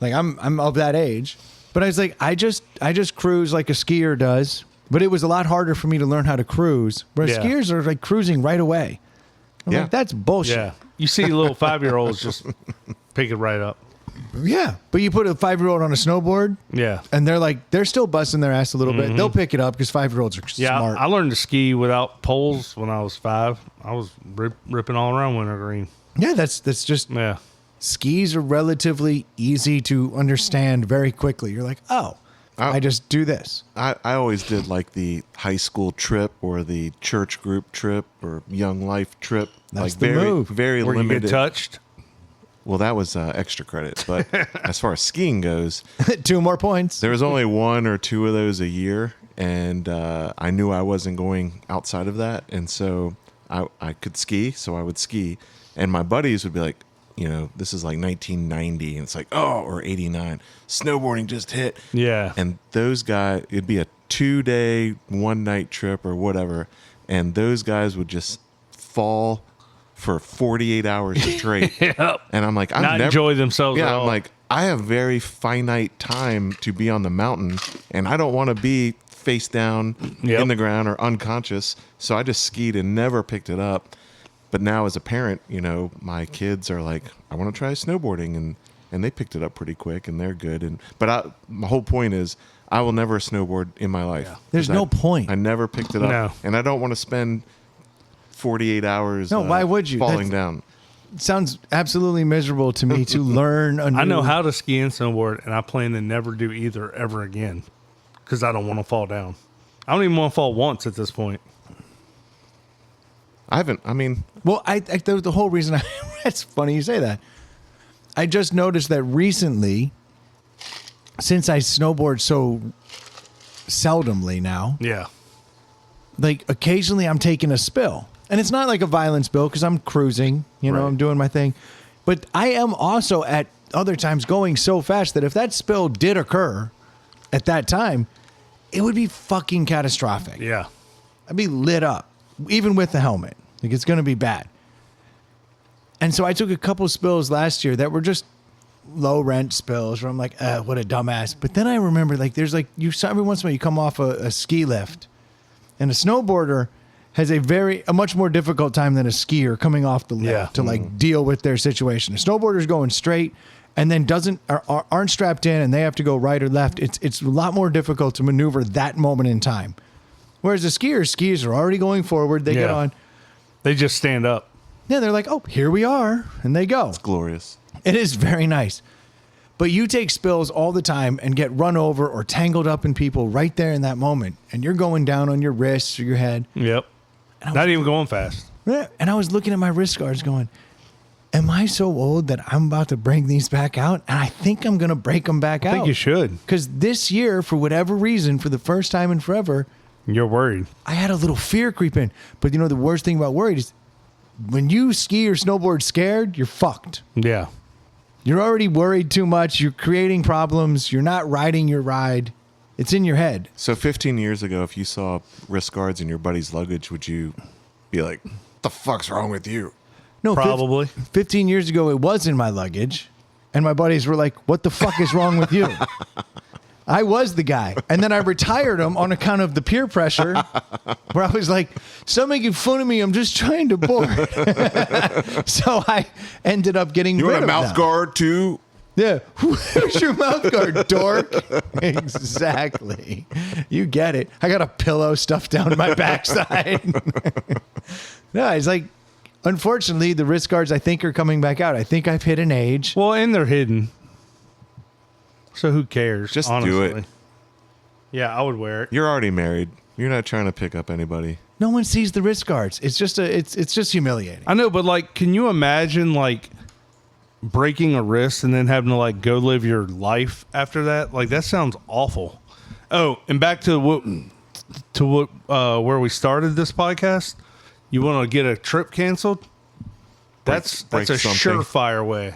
Like I'm of that age, but I was like, I just cruise like a skier does. But it was a lot harder for me to learn how to cruise. Whereas Yeah. skiers are like cruising right away. I'm Yeah. like, that's bullshit. Yeah. You see little 5-year-olds just pick it right up. Yeah. But you put a 5-year-old on a snowboard, Yeah. and they're still busting their ass a little bit. They'll pick it up because 5-year-olds are Yeah. smart. I learned to ski without poles when I was 5. I was ripping all around Wintergreen. Yeah, that's just Yeah. skis are relatively easy to understand very quickly. You're like, oh, I just do this. I always did like the high school trip or the church group trip or young life trip. That's like the very, move. very Where you limited. get touched. Well, that was extra credit. But as far as skiing goes, 2 more points. there was only 1 or 2 of those a year. And I knew I wasn't going outside of that. And so I could ski, so I would ski. And my buddies would be like, this is like 1990. And it's like, oh, or 89. Snowboarding just hit. Yeah. And those guys, it'd be a 2-day, 1-night trip or whatever. And those guys would just fall for 48 hours straight. Yep. And I'm like, Not enjoy themselves at Yeah, all. I'm like, I have very finite time to be on the mountain, and I don't want to be face down Yep. in the ground or unconscious. So I just skied and never picked it up. But now as a parent, my kids are like, I want to try snowboarding, and they picked it up pretty quick, and they're good. But my whole point is, I will never snowboard in my life. There's 'Cause no point. I never picked it up, No. and I don't want to spend 48 hours. No, why would you? falling That's- down? It sounds absolutely miserable to me to learn a new... I know how to ski and snowboard, and I plan to never do either ever again because I don't want to fall down. I don't even want to fall once at this point. I haven't. I mean, Well, the whole reason it's funny you say that. I just noticed that recently, since I snowboard so seldomly now, Yeah. like occasionally I'm taking a spill. And it's not like a violent spill because I'm cruising, Right. I'm doing my thing. But I am also at other times going so fast that if that spill did occur at that time, it would be fucking catastrophic. Yeah. I'd be lit up, even with the helmet. Like it's going to be bad. And so I took a couple spills last year that were just low rent spills where I'm like, what a dumbass. But then I remember there's every once in a while you come off a ski lift and a snowboarder has a much more difficult time than a skier coming off the lift Yeah. to deal with their situation. A snowboarder's going straight and then aren't strapped in and they have to go right or left. It's a lot more difficult to maneuver that moment in time. Whereas the skiers are already going forward. They get Yeah. on. They just stand up. Yeah, they're like, oh, here we are. And they go. glorious. It is very nice. But you take spills all the time and get run over or tangled up in people right there in that moment. And you're going down on your wrists or your head. Yep. Not even going fast. Yeah. And I was looking at my wrist guards going, am I so old that I'm about to bring these back out? And I think I'm going to break them back I out. think you should. Because this year, for whatever reason, for the first time in forever, You're worried. I had a little fear creep in. But the worst thing about worried is when you ski or snowboard scared, you're fucked. Yeah. You're already worried too much. You're creating problems. You're not riding your ride. It's in your head. So 15 years ago, if you saw wrist guards in your buddy's luggage, would you be like, the fuck's wrong with you? No, Probably. 15 years ago, it was in my luggage. And my buddies were like, what the fuck is wrong with you? I was the guy. And then I retired him on account of the peer pressure where I was like, stop making fun of me. I'm just trying to board. So I ended up getting You rid want a of mouth them. guard too? Yeah. Where's your mouth guard, dork? Exactly. You get it. I got a pillow stuffed down my backside. No, it's like, unfortunately, the wrist guards I think are coming back out. I think I've hit an age. Well, and they're hidden. So who cares? Just honestly. do it. Yeah, I would wear it. You're already married. You're not trying to pick up anybody. No one sees the wrist guards. It's just it's just humiliating. I know, but can you imagine breaking a wrist and then having to go live your life after that? That sounds awful. Oh, and back to what where we started this podcast. You want to get a trip canceled? That's break a something. surefire way.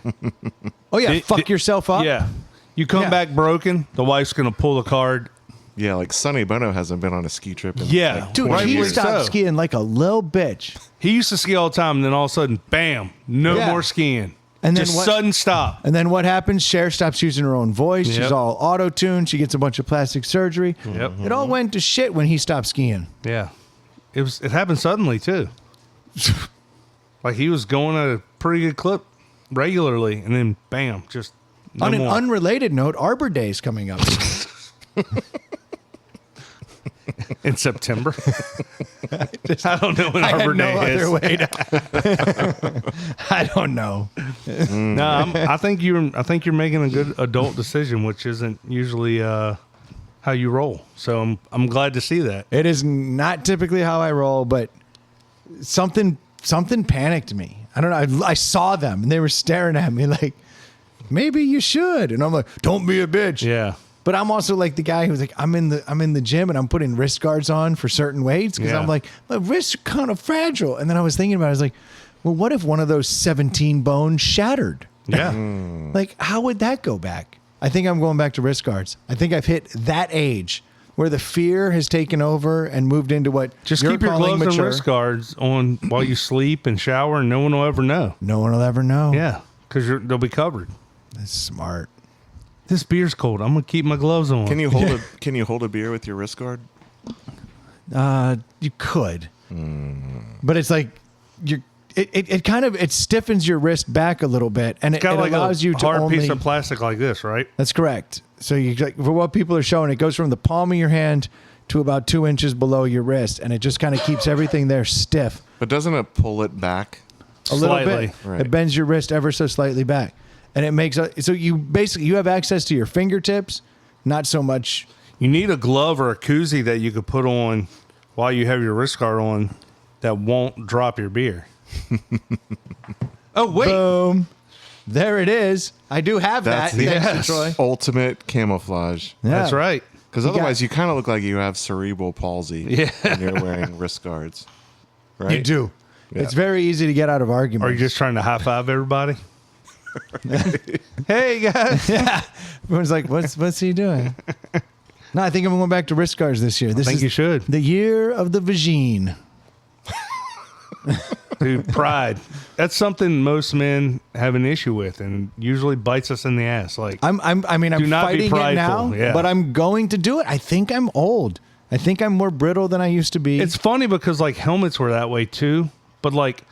Oh yeah, It- fuck it- yourself up. Yeah. You come Yeah. back broken, the wife's going to pull the card. Yeah, like Sonny Bono hasn't been on a ski trip in Yeah. Dude, Right, he rightfully stopped so. skiing like a little bitch. He used to ski all the time, and then all of a sudden, bam, no Yeah. more skiing. And then just what- sudden stop. And then what happens? Cher stops using her own voice. She's Yep. all auto-tuned. She gets a bunch of plastic surgery. Yep. It all went to shit when he stopped skiing. Yeah. It happened suddenly too. He was going at a pretty good clip regularly, and then bam, just no On an more. unrelated note, Arbor Day is coming up. in September. I don't know when I Arbor had no Day is. other way to. I don't know. No, I think you're making a good adult decision, which isn't usually how you roll. So I'm glad to see that. It is not typically how I roll, but something panicked me. I don't know. I saw them and they were staring at me like, maybe you should. And I'm like, don't be a bitch. Yeah. But I'm also like the guy who's like, I'm in the gym and I'm putting wrist guards on for certain weights because Yeah. I'm like, my wrists are kind of fragile. And then I was thinking about it. I was like, well, what if one of those 17 bones shattered? Yeah. Like, how would that go back? I think I'm going back to wrist guards. I think I've hit that age where the fear has taken over and moved into what Just you're keep your calling gloves mature. and wrist guards on while you sleep and shower, and no one will ever know. No one will ever know. Yeah, because they'll be covered. That's smart. This beer's cold. I'm gonna keep my gloves on. Can you hold a beer with your wrist guard? You could, but it's like it kind of stiffens your wrist back a little bit, and it Got like allows a you to hard only. piece of plastic like this, right? That's correct. So you like, for what people are showing, it goes from the palm of your hand to about 2 inches below your wrist, and it just kind of keeps everything there stiff But doesn't it pull it back? a little Slightly. bit. Right. It bends your wrist ever so slightly back, and it makes so you have access to your fingertips, not so much. You need a glove or a koozie that you could put on while you have your wrist guard on that won't drop your beer. Oh wait, Boom. There it is. I do have That's that. the Thanks, Troy. ultimate camouflage. Yeah. that's right. Because You got- otherwise, you kind of look like you have cerebral palsy Yeah. when you're wearing wrist guards. Right? You do. Yeah. It's very easy to get out of Are arguments. you just trying to high five everybody? Hey guys. Yeah. Everyone's like, what's he doing? No, I think I'm going back to wrist guards this year. This think is you should. the year of the vagine. Dude, pride. That's something most men have an issue with, and usually bites us in the ass. Like, I'm Do not be fighting it now, prideful, yeah. but I'm going to do it. I think I'm old. I think I'm more brittle than I used to be. it's funny because like helmets were that way too, but like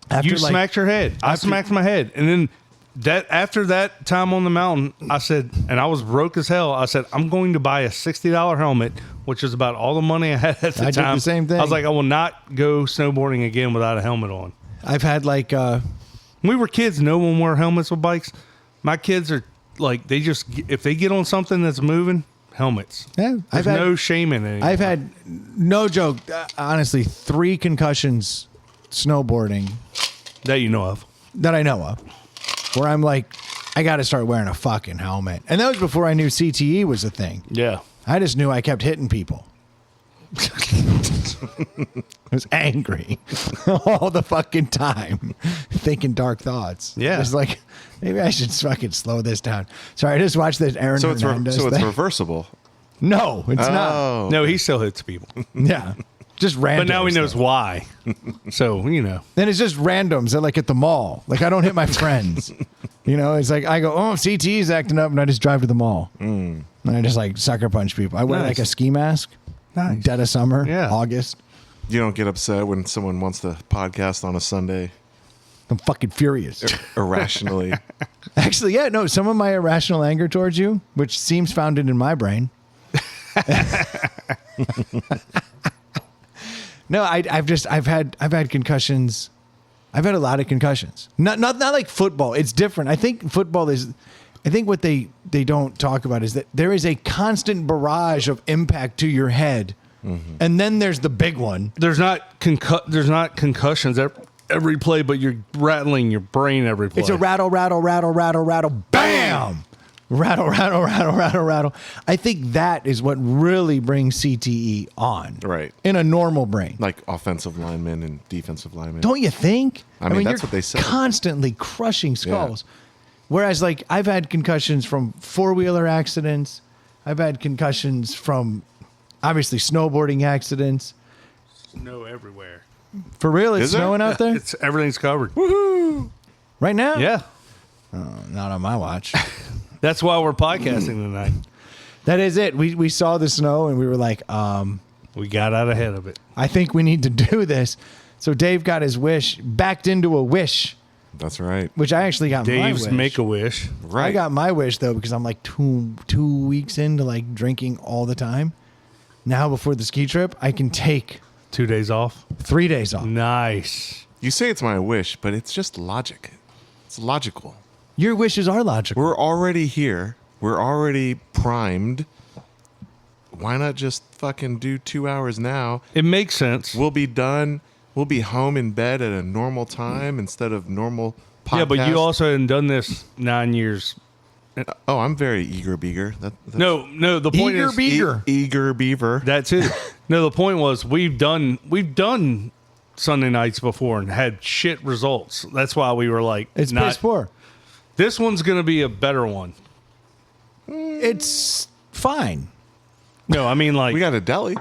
After, you like, smacked your head, I after- smacked my head, and then that after that time on the mountain, I said, and I was broke as hell. I said, I'm going to buy a $60 helmet, which is about all the money I had at the I did time. the same thing. I was like, I will not go snowboarding again without a helmet on. I've had like When we were kids, no one wore helmets with bikes. My kids are like, they just, if they get on something that's moving, helmets. yeah, There's no shame in it. I've had no joke, honestly, 3 concussions snowboarding that you know of. that I know of, where I'm like, I got to start wearing a fucking helmet. And that was before I knew CTE was a thing. Yeah. I just knew I kept hitting people. I was angry all the fucking time, thinking dark thoughts. Yeah. It was like, maybe I should fucking slow this down. Sorry, I just watched this Aaron So it's Hernandez so it's thing. reversible. No, it's not. Oh, No, he still hits people. Yeah. Just random. But now he knows why. So, you know. Then it's just randoms that like at the mall. Like I don't hit my friends. You know, it's like I go, oh, CT's acting up, and I just drive to the mall. And I just like sucker punch people. I wear Nice. like a ski mask. Nice. Dead of summer. Yeah. August. You don't get upset when someone wants to podcast on a Sunday I'm fucking furious. irrationally. Actually, yeah, no, some of my irrational anger towards you, which seems founded in my brain. No, I've had concussions. I've had a lot of concussions. Not like football. It's different. I think football is. I think what they don't talk about is that there is a constant barrage of impact to your head, and then there's the big one. There's not concussions every play, but you're rattling your brain every play. It's a rattle, rattle, rattle, rattle, rattle, bam! Rattle, rattle, rattle, rattle, rattle. I think that is what really brings CTE on. Right. In a normal brain. Like offensive linemen and defensive linemen. Don't you think? I mean, that's you're what they say. Constantly crushing skulls. Whereas, like, I've had concussions from 4-wheeler accidents. I've had concussions from, obviously, snowboarding accidents. Snow everywhere. For real, it's Is there? snowing out there? It's everything's covered. Right now? Yeah. Not on my watch. That's why we're podcasting tonight. That is it. We saw the snow and we were like, We got out ahead of it. I think we need to do this. So Dave got his wish, backed into a wish, That's right. which I actually got Dave's my wish. Make-A-Wish. Right. I got my wish though because I'm like two weeks into like drinking all the time. now before the ski trip, I can take 2 days off. 3 days off. Nice. You say it's my wish, but it's just logic. It's logical. Your wishes are logical. We're already here. We're already primed. Why not just fucking do 2 hours now? It makes sense. We'll be done. We'll be home in bed at a normal time instead of normal podcast. Yeah, but you also hadn't done this 9 years. Oh, I'm very eager beaver. That's No, the point Eager is beaver. eager beaver. that's it. No, the point was we've done Sunday nights before and had shit results. That's why we were like, It's piss poor. This one's gonna be a better one. It's fine. No, I mean like We got a deli.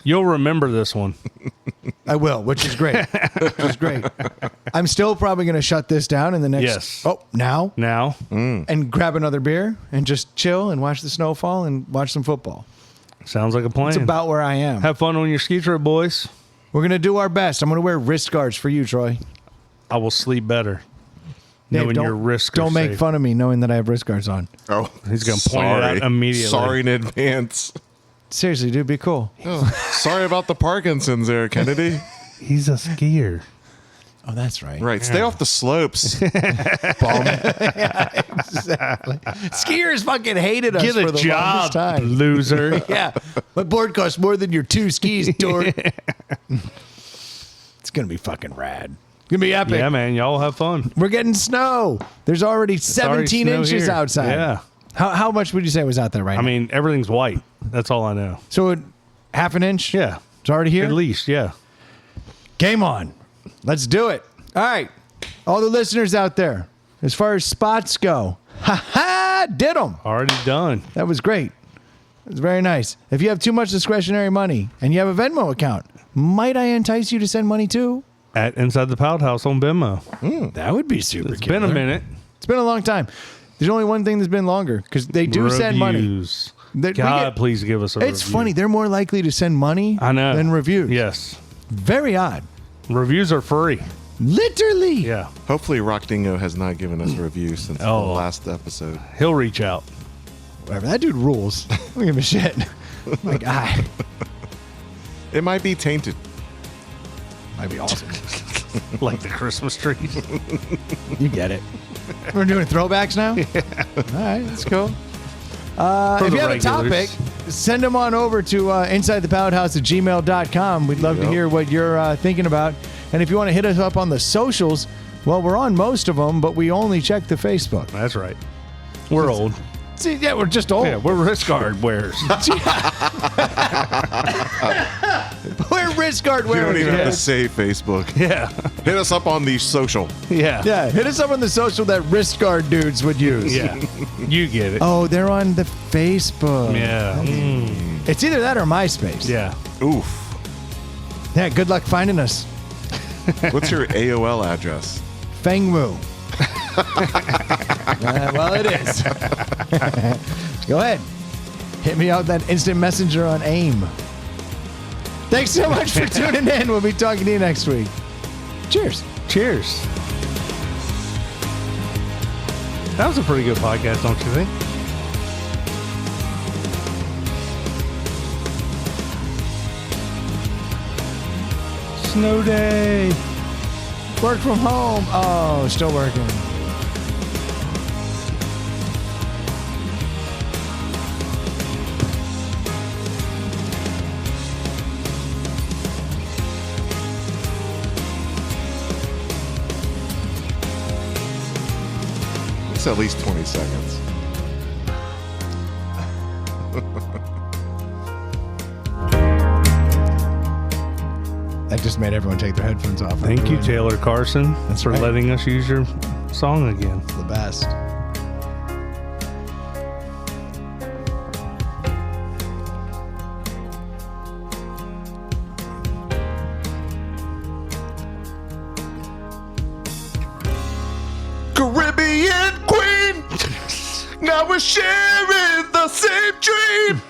you'll remember this one. I will, which is great. Which is great. I'm still probably going to shut this down in the next. Yes. Oh, now Now, and grab another beer and just chill and watch the snow fall and watch some football. sounds like a plan. It's about where I am. Have fun on your ski trip, boys. We're going to do our best. I'm going to wear wrist guards for you, Troy. I will sleep better. Dave, Knowing your risks are Don't make safe. fun of me knowing that I have wrist guards on. Oh, He's gonna point it out immediately. Sorry in advance. Seriously, dude, be cool. Oh, sorry about the Parkinson's there, Kennedy. He's a skier. Oh, that's right. Right, stay off the slopes. Exactly. Skiers fucking hated us Get for a the job, longest time. loser. Yeah. My board costs more than your 2 skis, dork. It's going to be fucking rad. It's going to be epic. Yeah, man, y'all have fun. We're getting snow. There's already 17 snow inches here. outside. Yeah. How much would you say was out there right I now? mean, everything's white. That's all I know. So half an inch? Yeah. It's already here? At least, yeah. Game on. Let's do it. All right. All the listeners out there, as far as spots go, did them. Already done. That was great. It was very nice. If you have too much discretionary money and you have a Venmo account, might I entice you to send money to? At Inside the Pout House on Venmo. That would be super It's killer. been a minute. It's been a long time. There's only one thing that's been longer because they do send money. Reviews. We God, get- please give us a It's review. funny. They're more likely to send money I know. than reviews. Yes. Very odd. Reviews are free. Literally. Yeah. Hopefully, Rock Dingo has not given us a review since the Oh. last episode. He'll reach out. Whatever. That dude rules. I don't give a shit. My God. It might be tainted. Might be awesome. Like the Christmas trees. You get it. We're doing throwbacks now? All right, that's cool. For If the you have a topic, regulars. send them on over to insidethepowderhouse@gmail.com. We'd love to Yep. hear what you're thinking about. And if you want to hit us up on the socials, well, we're on most of them, but we only check the Facebook. That's right. We're old. See, yeah, we're just old. Yeah, we're wrist guard wearers. We're wrist guard You don't wearers. even Yeah. have to say Facebook. Yeah. Hit us up on the social. Yeah. Yeah, hit us up on the social that wrist guard dudes would use. Yeah. You get it. Oh, they're on the Facebook. Yeah. It's either that or MySpace. Yeah. Oof. Yeah, good luck finding us. What's your AOL address? Fengmu. Well, it is. Go ahead. Hit me out that instant messenger on AIM. Thanks so much for tuning in. We'll be talking to you next week. Cheers. Cheers. That was a pretty good podcast, don't you think? Snow day. Work from home. Oh, still working. It's at least 20 seconds. That just made everyone take their headphones off. Thank you, Taylor Carson, That's for right. letting us use your song again. The best. Caribbean Queen! Now we're sharing the same dream!